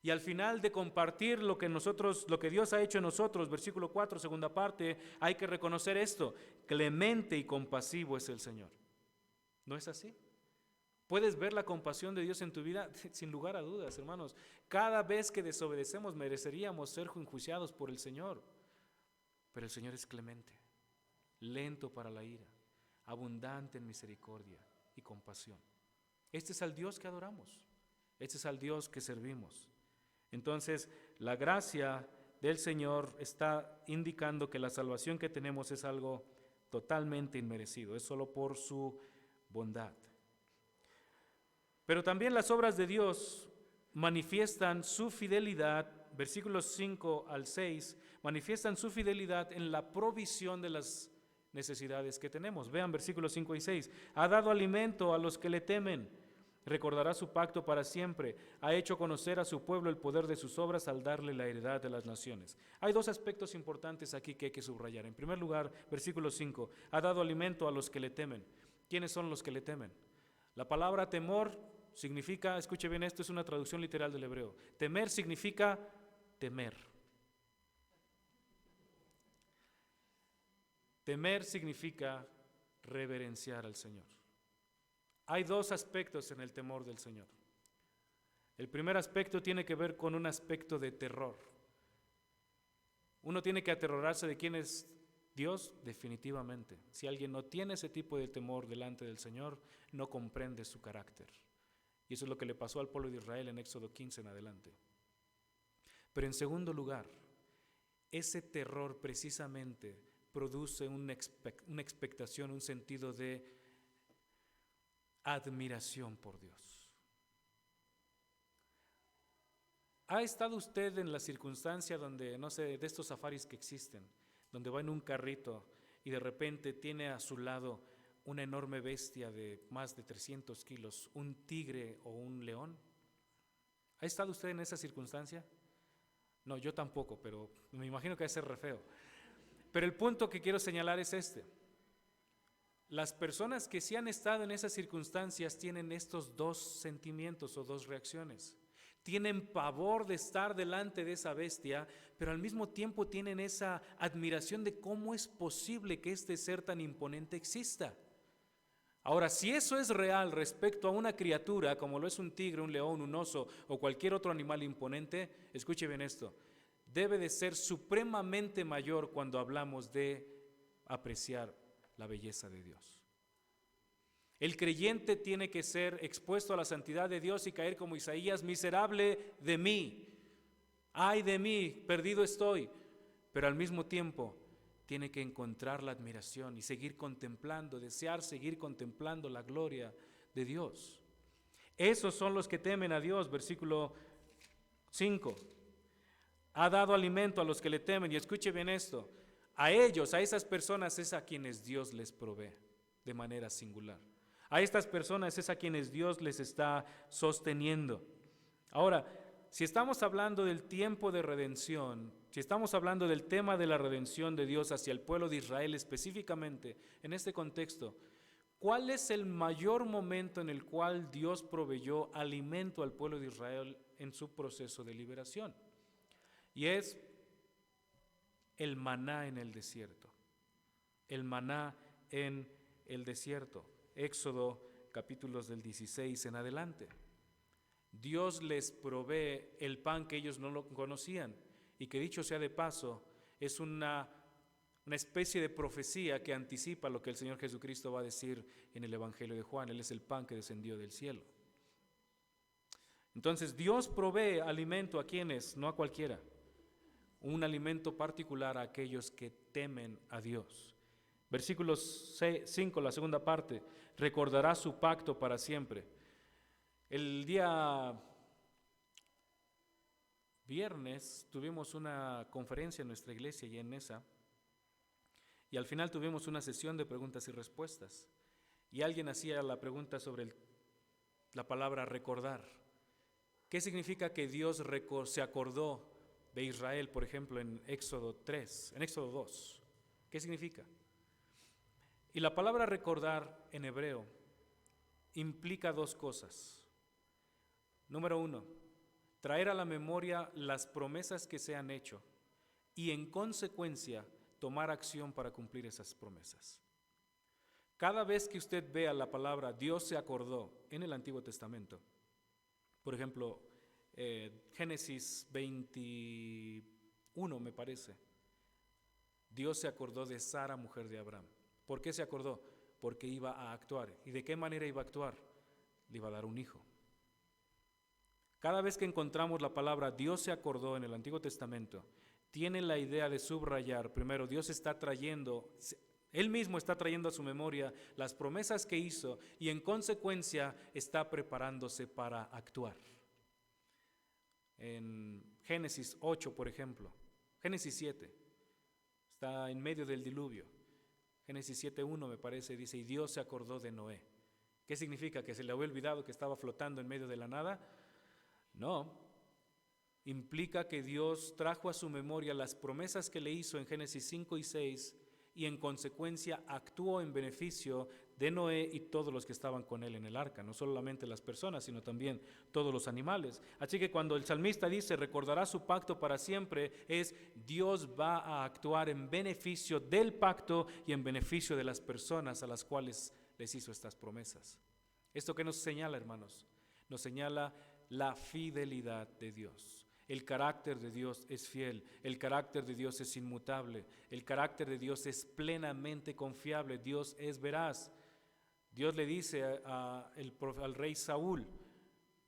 Y al final de compartir lo que Dios ha hecho en nosotros, versículo 4, segunda parte, hay que reconocer esto: clemente y compasivo es el Señor. ¿No es así? ¿Puedes ver la compasión de Dios en tu vida? Sin lugar a dudas, hermanos. Cada vez que desobedecemos mereceríamos ser enjuiciados por el Señor. Pero el Señor es clemente, lento para la ira, abundante en misericordia y compasión. Este es al Dios que adoramos. Este es al Dios que servimos. Entonces, la gracia del Señor está indicando que la salvación que tenemos es algo totalmente inmerecido, es solo por su bondad. Pero también las obras de Dios manifiestan su fidelidad, versículos 5 al 6, manifiestan su fidelidad en la provisión de las necesidades que tenemos. Vean versículos 5 y 6. Ha dado alimento a los que le temen, recordará su pacto para siempre, ha hecho conocer a su pueblo el poder de sus obras al darle la heredad de las naciones. Hay dos aspectos importantes aquí que hay que subrayar. En primer lugar, versículo 5, ha dado alimento a los que le temen. ¿Quiénes son los que le temen? La palabra temor significa, escuche bien esto, es una traducción literal del hebreo. Temer significa temer. Temer significa reverenciar al Señor. Hay dos aspectos en el temor del Señor. El primer aspecto tiene que ver con un aspecto de terror. Uno tiene que aterrorarse de quién es Dios, definitivamente. Si alguien no tiene ese tipo de temor delante del Señor, no comprende su carácter. Y eso es lo que le pasó al pueblo de Israel en Éxodo 15 en adelante. Pero en segundo lugar, ese terror precisamente produce una expectación, un sentido de admiración por Dios. ¿Ha estado usted en la circunstancia donde, no sé, de estos safaris que existen, donde va en un carrito y de repente tiene a su lado una enorme bestia de más de 300 kilos, un tigre o un león? ¿Ha estado usted en esa circunstancia? No, yo tampoco, pero me imagino que va a ser re feo. Pero el punto que quiero señalar es este. Las personas que sí han estado en esas circunstancias tienen estos dos sentimientos o dos reacciones. Tienen pavor de estar delante de esa bestia, pero al mismo tiempo tienen esa admiración de cómo es posible que este ser tan imponente exista. Ahora, si eso es real respecto a una criatura, como lo es un tigre, un león, un oso o cualquier otro animal imponente, escuche bien esto, debe de ser supremamente mayor cuando hablamos de apreciar la belleza de Dios. El creyente tiene que ser expuesto a la santidad de Dios y caer como Isaías, miserable de mí, ay de mí, perdido estoy, pero al mismo tiempo tiene que encontrar la admiración y seguir contemplando, desear seguir contemplando la gloria de Dios. Esos son los que temen a Dios, versículo 5. Ha dado alimento a los que le temen, y escuche bien esto, a ellos, a esas personas es a quienes Dios les provee de manera singular. A estas personas es a quienes Dios les está sosteniendo. Ahora, si estamos hablando del tiempo de redención, si estamos hablando del tema de la redención de Dios hacia el pueblo de Israel específicamente, en este contexto, ¿cuál es el mayor momento en el cual Dios proveyó alimento al pueblo de Israel en su proceso de liberación? Y es el maná en el desierto. El maná en el desierto. Éxodo capítulos del 16 en adelante. Dios les provee el pan que ellos no lo conocían y que, dicho sea de paso, es una especie de profecía que anticipa lo que el Señor Jesucristo va a decir en el Evangelio de Juan. Él es el pan que descendió del cielo. Entonces Dios provee alimento a quienes, no a cualquiera, un alimento particular a aquellos que temen a Dios. Versículos 5, la segunda parte, recordará su pacto para siempre. El día viernes tuvimos una conferencia en nuestra iglesia y en esa, y al final tuvimos una sesión de preguntas y respuestas, y alguien hacía la pregunta sobre la palabra recordar. ¿Qué significa que Dios se acordó de Israel, por ejemplo, en Éxodo 3, en Éxodo 2? ¿Qué significa? Y la palabra recordar en hebreo implica dos cosas. Número 1, traer a la memoria las promesas que se han hecho y en consecuencia tomar acción para cumplir esas promesas. Cada vez que usted vea la palabra Dios se acordó en el Antiguo Testamento, por ejemplo, Génesis 21 me parece, Dios se acordó de Sara, mujer de Abraham. ¿Por qué se acordó? Porque iba a actuar. ¿Y de qué manera iba a actuar? Le iba a dar un hijo. Cada vez que encontramos la palabra Dios se acordó en el Antiguo Testamento, tiene la idea de subrayar, primero, Dios está trayendo, Él mismo está trayendo a su memoria las promesas que hizo y en consecuencia está preparándose para actuar. En Génesis 8, por ejemplo, Génesis 7, está en medio del diluvio. Génesis 7:1 me parece, dice, y Dios se acordó de Noé. ¿Qué significa? ¿Que se le había olvidado que estaba flotando en medio de la nada? No, implica que Dios trajo a su memoria las promesas que le hizo en Génesis 5 y 6 y en consecuencia actuó en beneficio de Noé y todos los que estaban con él en el arca, no solamente las personas, sino también todos los animales. Así que cuando el salmista dice, recordará su pacto para siempre, es Dios va a actuar en beneficio del pacto y en beneficio de las personas a las cuales les hizo estas promesas. ¿Esto qué nos señala, hermanos? Nos señala la fidelidad de Dios. El carácter de Dios es fiel, el carácter de Dios es inmutable, el carácter de Dios es plenamente confiable, Dios es veraz. Dios le dice al rey Saúl,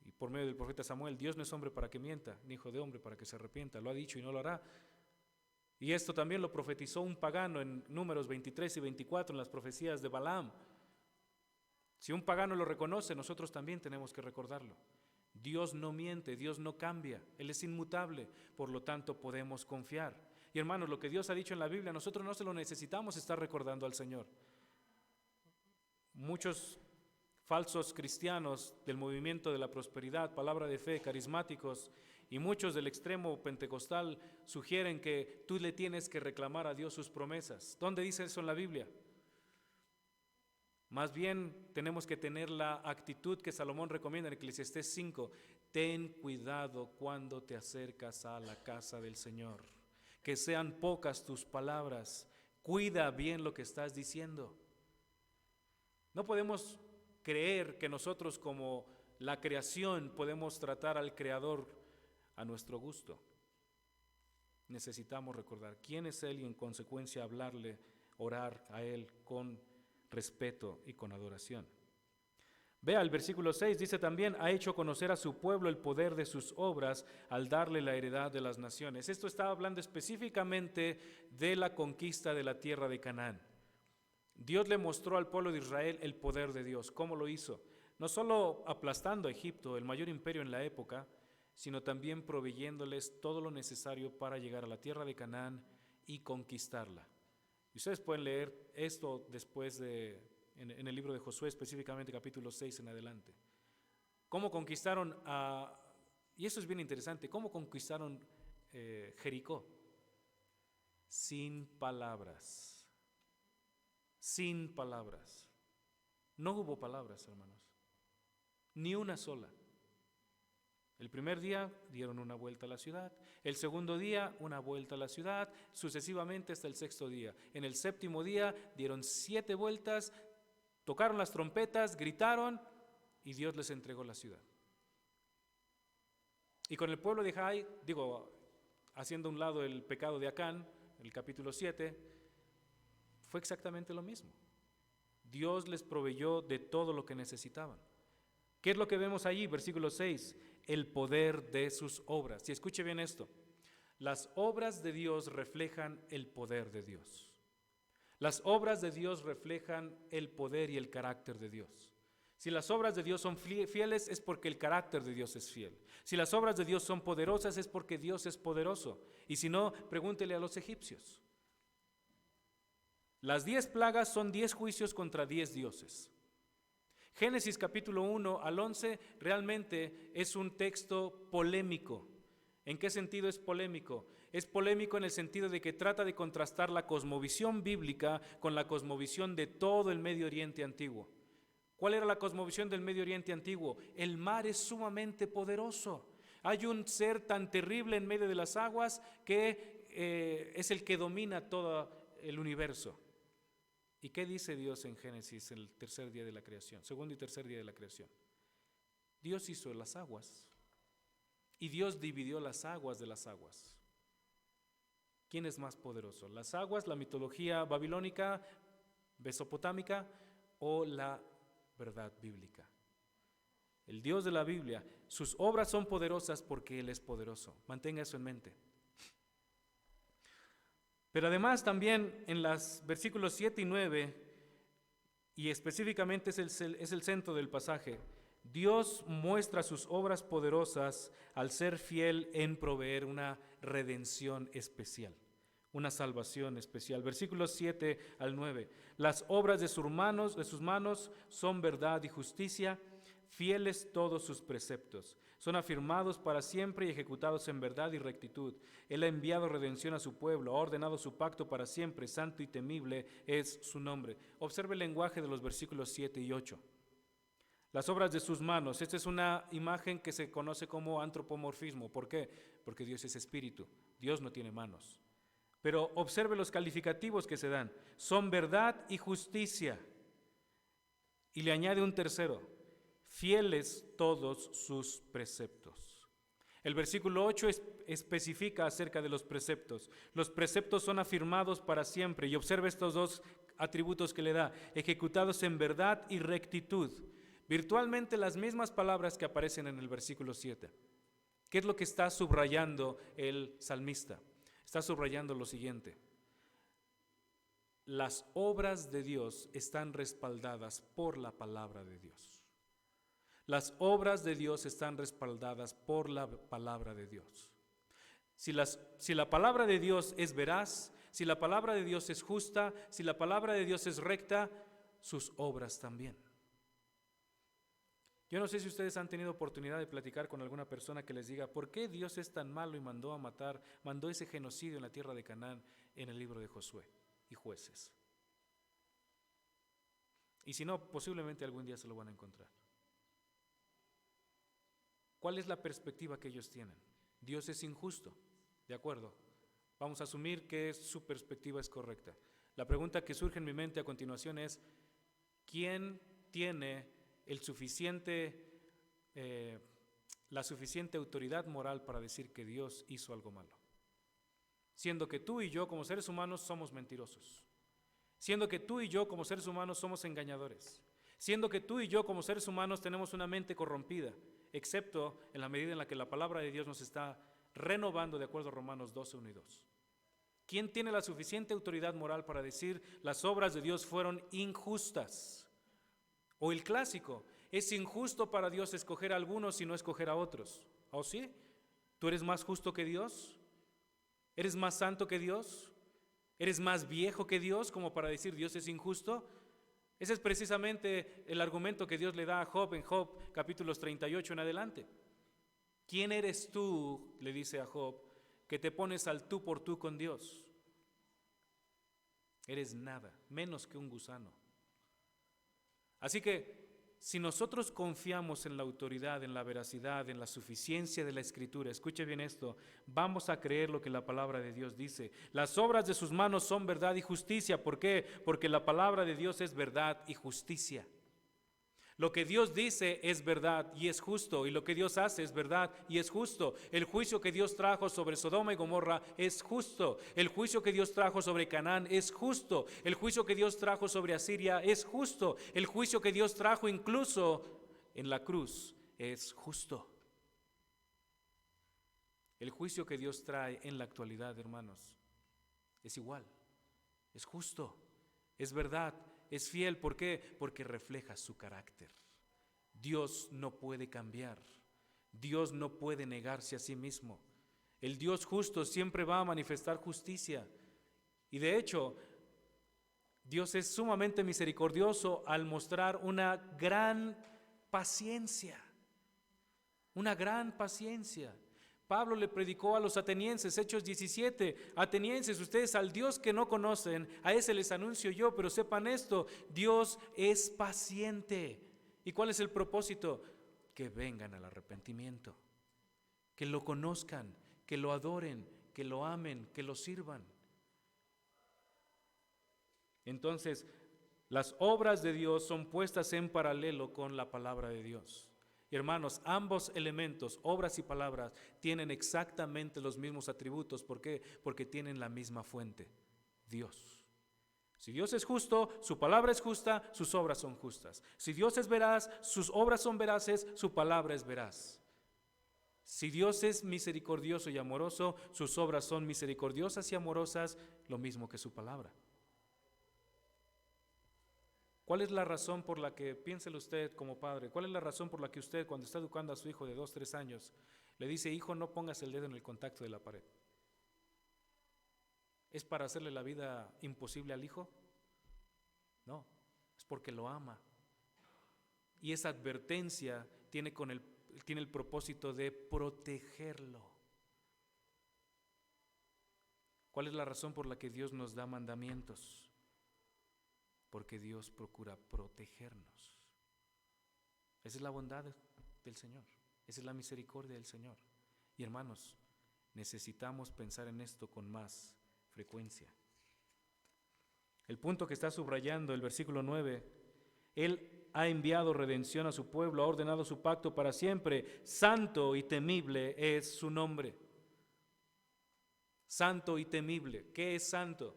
y por medio del profeta Samuel, Dios no es hombre para que mienta, ni hijo de hombre para que se arrepienta, lo ha dicho y no lo hará. Y esto también lo profetizó un pagano en Números 23 y 24, en las profecías de Balaam. Si un pagano lo reconoce, nosotros también tenemos que recordarlo. Dios no miente, Dios no cambia, Él es inmutable, por lo tanto podemos confiar. Y hermanos, lo que Dios ha dicho en la Biblia, nosotros no se lo necesitamos estar recordando al Señor. Muchos falsos cristianos del movimiento de la prosperidad, palabra de fe, carismáticos, y muchos del extremo pentecostal sugieren que tú le tienes que reclamar a Dios sus promesas. ¿Dónde dice eso en la Biblia? Más bien tenemos que tener la actitud que Salomón recomienda en Eclesiastés 5. Ten cuidado cuando te acercas a la casa del Señor. Que sean pocas tus palabras. Cuida bien lo que estás diciendo. No podemos creer que nosotros como la creación podemos tratar al Creador a nuestro gusto. Necesitamos recordar quién es Él y en consecuencia hablarle, orar a Él con respeto y con adoración. Vea el versículo 6, dice también, ha hecho conocer a su pueblo el poder de sus obras al darle la heredad de las naciones. Esto está hablando específicamente de la conquista de la tierra de Canaán. Dios le mostró al pueblo de Israel el poder de Dios. ¿Cómo lo hizo? No solo aplastando a Egipto, el mayor imperio en la época, sino también proveyéndoles todo lo necesario para llegar a la tierra de Canaán y conquistarla. Y ustedes pueden leer esto después en el libro de Josué, específicamente capítulo 6 en adelante. ¿Cómo conquistaron y eso es bien interesante, cómo conquistaron Jericó? Sin palabras. Sin palabras. No hubo palabras, hermanos. Ni una sola. El primer día dieron una vuelta a la ciudad, el segundo día una vuelta a la ciudad, sucesivamente hasta el sexto día. En el séptimo día dieron 7 vueltas, tocaron las trompetas, gritaron y Dios les entregó la ciudad. Y con el pueblo de Jai, haciendo a un lado el pecado de Acán, el capítulo 7, fue exactamente lo mismo. Dios les proveyó de todo lo que necesitaban. ¿Qué es lo que vemos allí? Versículo 6, el poder de sus obras. Y escuche bien esto, las obras de Dios reflejan el poder de Dios. Las obras de Dios reflejan el poder y el carácter de Dios. Si las obras de Dios son fieles es porque el carácter de Dios es fiel. Si las obras de Dios son poderosas es porque Dios es poderoso. Y si no, pregúntele a los egipcios. Las 10 plagas son 10 juicios contra 10 dioses. Génesis capítulo 1 al 11 realmente es un texto polémico. ¿En qué sentido es polémico? Es polémico en el sentido de que trata de contrastar la cosmovisión bíblica con la cosmovisión de todo el Medio Oriente antiguo. ¿Cuál era la cosmovisión del Medio Oriente antiguo? El mar es sumamente poderoso. Hay un ser tan terrible en medio de las aguas que es el que domina todo el universo. ¿Y qué dice Dios en Génesis, el tercer día de la creación, segundo y tercer día de la creación? Dios hizo las aguas y Dios dividió las aguas de las aguas. ¿Quién es más poderoso? ¿Las aguas, la mitología babilónica, mesopotámica o la verdad bíblica? El Dios de la Biblia, sus obras son poderosas porque Él es poderoso. Mantenga eso en mente. Pero además también en los versículos 7 y 9, y específicamente es el centro del pasaje, Dios muestra sus obras poderosas al ser fiel en proveer una redención especial, una salvación especial. Versículos 7 al 9. Las obras de sus manos son verdad y justicia, fieles todos sus preceptos. Son afirmados para siempre y ejecutados en verdad y rectitud. Él ha enviado redención a su pueblo, ha ordenado su pacto para siempre, santo y temible es su nombre. Observe el lenguaje de los versículos 7 y 8. Las obras de sus manos, esta es una imagen que se conoce como antropomorfismo. ¿Por qué? Porque Dios es espíritu, Dios no tiene manos. Pero observe los calificativos que se dan. Son verdad y justicia. Y le añade un tercero, fieles todos sus preceptos. El versículo 8 especifica acerca de los preceptos. Los preceptos son afirmados para siempre. Y observe estos dos atributos que le da, ejecutados en verdad y rectitud. Virtualmente las mismas palabras que aparecen en el versículo 7. ¿Qué es lo que está subrayando el salmista? Está subrayando lo siguiente: las obras de Dios están respaldadas por la palabra de Dios. Las obras de Dios están respaldadas por la palabra de Dios. Si la palabra de Dios es veraz, si la palabra de Dios es justa, si la palabra de Dios es recta, sus obras también. Yo no sé si ustedes han tenido oportunidad de platicar con alguna persona que les diga ¿por qué Dios es tan malo y mandó ese genocidio en la tierra de Canaán en el libro de Josué y Jueces? Y si no, posiblemente algún día se lo van a encontrar. ¿Cuál es la perspectiva que ellos tienen? Dios es injusto, ¿de acuerdo? Vamos a asumir que su perspectiva es correcta. La pregunta que surge en mi mente a continuación es, ¿quién tiene la suficiente autoridad moral para decir que Dios hizo algo malo? Siendo que tú y yo como seres humanos somos mentirosos, siendo que tú y yo como seres humanos somos engañadores, siendo que tú y yo como seres humanos tenemos una mente corrompida, excepto en la medida en la que la palabra de Dios nos está renovando de acuerdo a Romanos 12, 1 y 2. ¿Quién tiene la suficiente autoridad moral para decir las obras de Dios fueron injustas? O el clásico, es injusto para Dios escoger a algunos y no escoger a otros. ¿Oh sí? ¿Tú eres más justo que Dios? ¿Eres más santo que Dios? ¿Eres más viejo que Dios como para decir Dios es injusto? Ese es precisamente el argumento que Dios le da a Job en Job capítulos 38 en adelante. ¿Quién eres tú, le dice a Job, que te pones al tú por tú con Dios? Eres nada, menos que un gusano. Así que si nosotros confiamos en la autoridad, en la veracidad, en la suficiencia de la Escritura, escuche bien esto, vamos a creer lo que la palabra de Dios dice. Las obras de sus manos son verdad y justicia. ¿Por qué? Porque la palabra de Dios es verdad y justicia. Lo que Dios dice es verdad y es justo, y lo que Dios hace es verdad y es justo. El juicio que Dios trajo sobre Sodoma y Gomorra es justo. El juicio que Dios trajo sobre Canaán es justo. El juicio que Dios trajo sobre Asiria es justo. El juicio que Dios trajo incluso en la cruz es justo. El juicio que Dios trae en la actualidad, hermanos, es igual, es justo, es verdad, es fiel. ¿Por qué? Porque refleja su carácter. Dios no puede cambiar. Dios no puede negarse a sí mismo. El Dios justo siempre va a manifestar justicia. Y de hecho, Dios es sumamente misericordioso al mostrar una gran paciencia. Una gran paciencia. Pablo le predicó a los atenienses, Hechos 17, atenienses, ustedes al Dios que no conocen, a ese les anuncio yo, pero sepan esto, Dios es paciente. ¿Y cuál es el propósito? Que vengan al arrepentimiento, que lo conozcan, que lo adoren, que lo amen, que lo sirvan. Entonces, Las obras de Dios son puestas en paralelo con la palabra de Dios. Y hermanos, ambos elementos, obras y palabras, tienen exactamente los mismos atributos. ¿Por qué? Porque tienen la misma fuente, Dios. Si Dios es justo, su palabra es justa, sus obras son justas. Si Dios es veraz, sus obras son veraces, su palabra es veraz. Si Dios es misericordioso y amoroso, sus obras son misericordiosas y amorosas, lo mismo que su palabra. ¿Cuál es la razón por la que, piénselo usted como padre, cuál es la razón por la que usted cuando está educando a su hijo de 2, 3 años, le dice, hijo, no pongas el dedo en el contacto de la pared? ¿Es para hacerle la vida imposible al hijo? No, es porque lo ama. Y esa advertencia tiene el propósito de protegerlo. ¿Cuál es la razón por la que Dios nos da mandamientos? Porque Dios procura protegernos. Esa es la bondad del Señor, esa es la misericordia del Señor. Y hermanos, necesitamos pensar en esto con más frecuencia. El punto que está subrayando el versículo 9, Él ha enviado redención a su pueblo, ha ordenado su pacto para siempre. Santo y temible es su nombre. Santo y temible. ¿Qué es santo?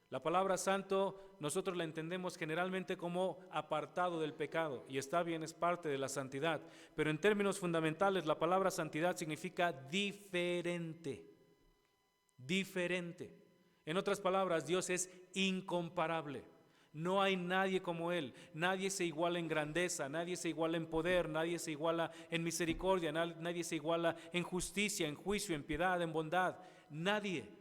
La palabra santo nosotros la entendemos generalmente como apartado del pecado, y está bien, es parte de la santidad, pero en términos fundamentales la palabra santidad significa diferente, diferente. En otras palabras, Dios es incomparable. No hay nadie como Él, nadie se iguala en grandeza, nadie se iguala en poder, nadie se iguala en misericordia, nadie se iguala en justicia, en juicio, en piedad, en bondad, nadie.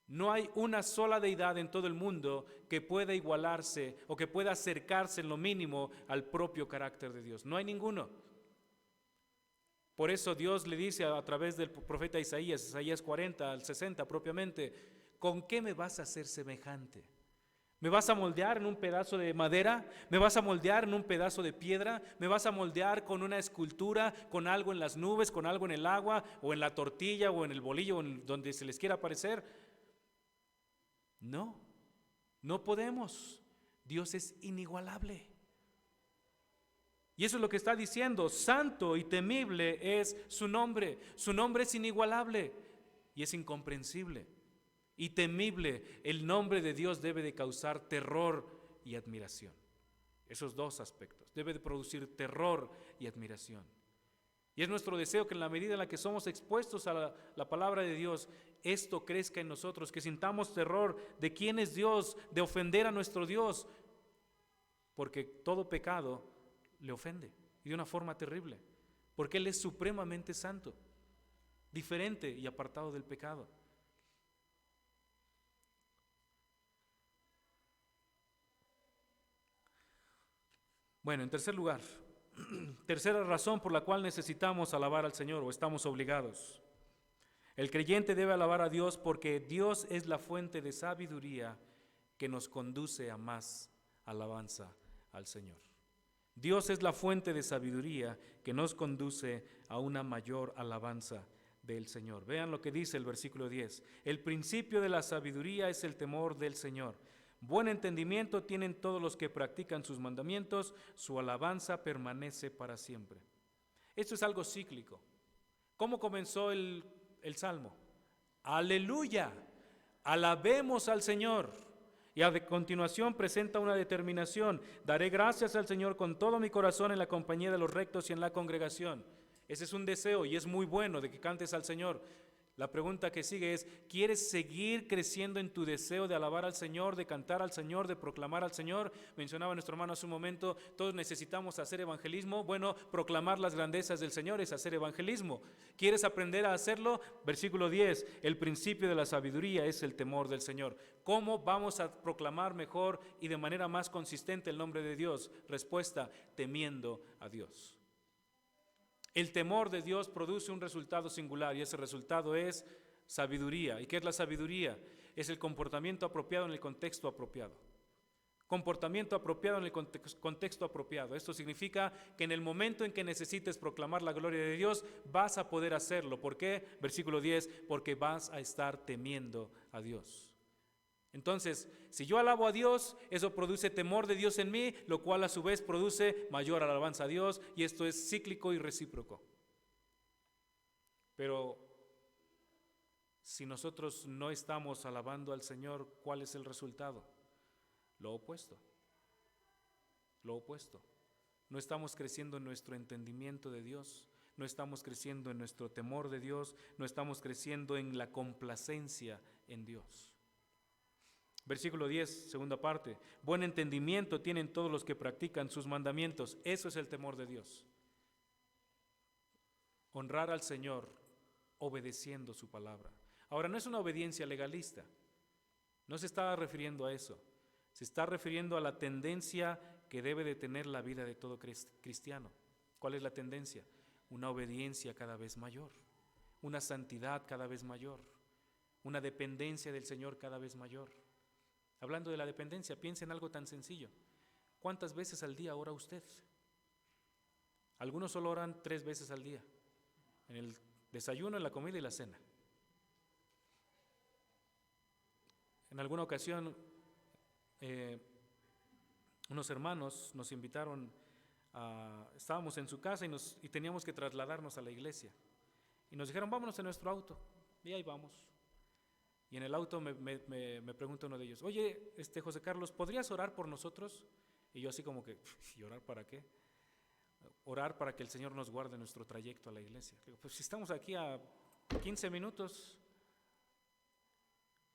No hay una sola deidad en todo el mundo que pueda igualarse o que pueda acercarse en lo mínimo al propio carácter de Dios. No hay ninguno. Por eso Dios le dice a través del profeta Isaías 40 al 60 propiamente, ¿con qué me vas a hacer semejante? ¿Me vas a moldear en un pedazo de madera? ¿Me vas a moldear en un pedazo de piedra? ¿Me vas a moldear con una escultura, con algo en las nubes, con algo en el agua, o en la tortilla, o en el bolillo, o en donde se les quiera parecer? No, no podemos. Dios es inigualable. Y eso es lo que está diciendo. Santo y temible es su nombre. Su nombre es inigualable y es incomprensible. Y temible, el nombre de Dios debe de causar terror y admiración. Esos dos aspectos. Debe de producir terror y admiración. Y es nuestro deseo que en la medida en la que somos expuestos a la palabra de Dios, esto crezca en nosotros, que sintamos terror de quién es Dios, de ofender a nuestro Dios, porque todo pecado le ofende y de una forma terrible, porque Él es supremamente santo, diferente y apartado del pecado. Bueno, en tercer lugar, tercera razón por la cual necesitamos alabar al Señor o estamos obligados. El creyente debe alabar a Dios porque Dios es la fuente de sabiduría que nos conduce a más alabanza al Señor. Dios es la fuente de sabiduría que nos conduce a una mayor alabanza del Señor. Vean lo que dice el versículo 10. El principio de la sabiduría es el temor del Señor. Buen entendimiento tienen todos los que practican sus mandamientos, su alabanza permanece para siempre. Esto es algo cíclico. ¿Cómo comenzó el Salmo? Aleluya, alabemos al Señor. Y a continuación presenta una determinación: daré gracias al Señor con todo mi corazón en la compañía de los rectos y en la congregación. Ese es un deseo y es muy bueno de que cantes al Señor. La pregunta que sigue es: ¿quieres seguir creciendo en tu deseo de alabar al Señor, de cantar al Señor, de proclamar al Señor? Mencionaba nuestro hermano hace un momento, todos necesitamos hacer evangelismo. Bueno, proclamar las grandezas del Señor es hacer evangelismo. ¿Quieres aprender a hacerlo? Versículo 10, el principio de la sabiduría es el temor del Señor. ¿Cómo vamos a proclamar mejor y de manera más consistente el nombre de Dios? Respuesta: temiendo a Dios. El temor de Dios produce un resultado singular y ese resultado es sabiduría. ¿Y qué es la sabiduría? Es el comportamiento apropiado en el contexto apropiado. Comportamiento apropiado en el contexto apropiado. Esto significa que en el momento en que necesites proclamar la gloria de Dios, vas a poder hacerlo. ¿Por qué? Versículo 10, porque vas a estar temiendo a Dios. Entonces, si yo alabo a Dios, eso produce temor de Dios en mí, lo cual a su vez produce mayor alabanza a Dios, y esto es cíclico y recíproco. Pero si nosotros no estamos alabando al Señor, ¿cuál es el resultado? Lo opuesto. Lo opuesto. No estamos creciendo en nuestro entendimiento de Dios, no estamos creciendo en nuestro temor de Dios, no estamos creciendo en la complacencia en Dios. Versículo 10, segunda parte. Buen entendimiento tienen todos los que practican sus mandamientos. Eso es el temor de Dios. Honrar al Señor obedeciendo su palabra. Ahora, no es una obediencia legalista. No se está refiriendo a eso. Se está refiriendo a la tendencia que debe de tener la vida de todo cristiano. ¿Cuál es la tendencia? Una obediencia cada vez mayor, una santidad cada vez mayor, una dependencia del Señor cada vez mayor. Hablando de la dependencia, piensa en algo tan sencillo. ¿Cuántas veces al día ora usted? Algunos solo oran 3 veces al día, en el desayuno, en la comida y la cena. En alguna ocasión, unos hermanos nos invitaron, estábamos en su casa y teníamos que trasladarnos a la iglesia. Y nos dijeron, vámonos en nuestro auto. Y ahí vamos. Y en el auto me pregunta uno de ellos, oye, José Carlos, ¿podrías orar por nosotros? Y yo así como que, ¿y orar para qué? Orar para que el Señor nos guarde nuestro trayecto a la iglesia. Digo, pues si estamos aquí a 15 minutos,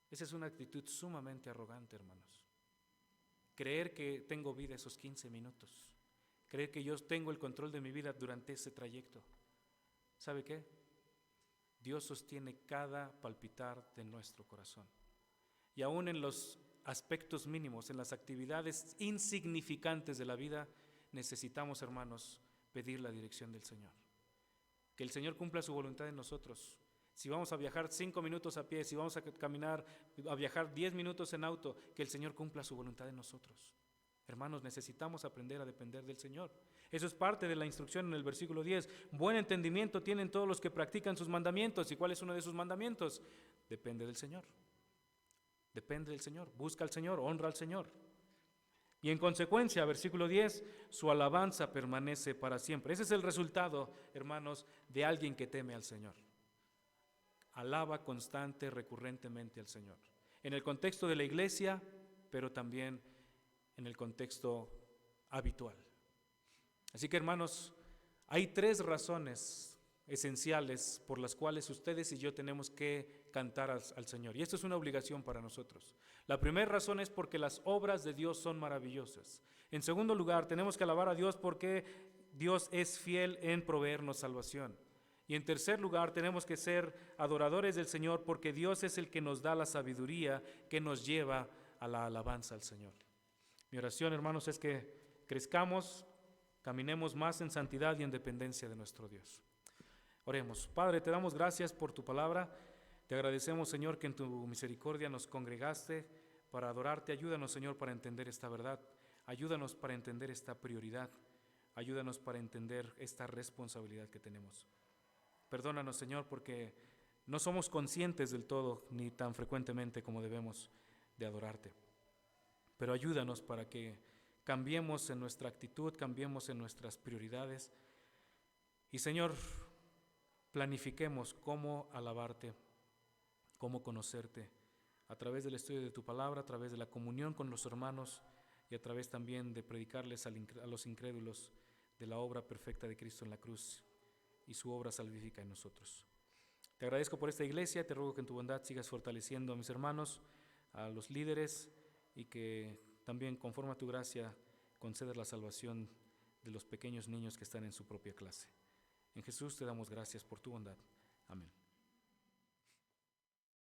esa es una actitud sumamente arrogante, hermanos. Creer que tengo vida esos 15 minutos. Creer que yo tengo el control de mi vida durante ese trayecto. ¿Sabe qué? Dios sostiene cada palpitar de nuestro corazón. Y aún en los aspectos mínimos, en las actividades insignificantes de la vida, necesitamos, hermanos, pedir la dirección del Señor. Que el Señor cumpla su voluntad en nosotros. Si vamos a viajar 5 minutos a pie, si vamos a caminar, a viajar 10 minutos en auto, que el Señor cumpla su voluntad en nosotros. Hermanos, necesitamos aprender a depender del Señor. Eso es parte de la instrucción en el versículo 10. Buen entendimiento tienen todos los que practican sus mandamientos. ¿Y cuál es uno de sus mandamientos? Depende del Señor. Depende del Señor. Busca al Señor, honra al Señor. Y en consecuencia, versículo 10, su alabanza permanece para siempre. Ese es el resultado, hermanos, de alguien que teme al Señor. Alaba constante, recurrentemente al Señor. En el contexto de la iglesia, pero también en el contexto habitual. Así que, hermanos, hay 3 razones esenciales por las cuales ustedes y yo tenemos que cantar al Señor. Y esto es una obligación para nosotros. La primera razón es porque las obras de Dios son maravillosas. En segundo lugar, tenemos que alabar a Dios porque Dios es fiel en proveernos salvación. Y en tercer lugar, tenemos que ser adoradores del Señor porque Dios es el que nos da la sabiduría que nos lleva a la alabanza al Señor. Mi oración, hermanos, es que crezcamos, caminemos más en santidad y en dependencia de nuestro Dios. Oremos. Padre, te damos gracias por tu palabra. Te agradecemos, Señor, que en tu misericordia nos congregaste para adorarte. Ayúdanos, Señor, para entender esta verdad. Ayúdanos para entender esta prioridad. Ayúdanos para entender esta responsabilidad que tenemos. Perdónanos, Señor, porque no somos conscientes del todo, ni tan frecuentemente como debemos de adorarte. Pero ayúdanos para que cambiemos en nuestra actitud, cambiemos en nuestras prioridades. Y, Señor, planifiquemos cómo alabarte, cómo conocerte, a través del estudio de tu palabra, a través de la comunión con los hermanos y a través también de predicarles a los incrédulos de la obra perfecta de Cristo en la cruz y su obra salvífica en nosotros. Te agradezco por esta iglesia, te ruego que en tu bondad sigas fortaleciendo a mis hermanos, a los líderes, y que también, conforme a tu gracia, concedas la salvación de los pequeños niños que están en su propia clase. En Jesús te damos gracias por tu bondad. Amén.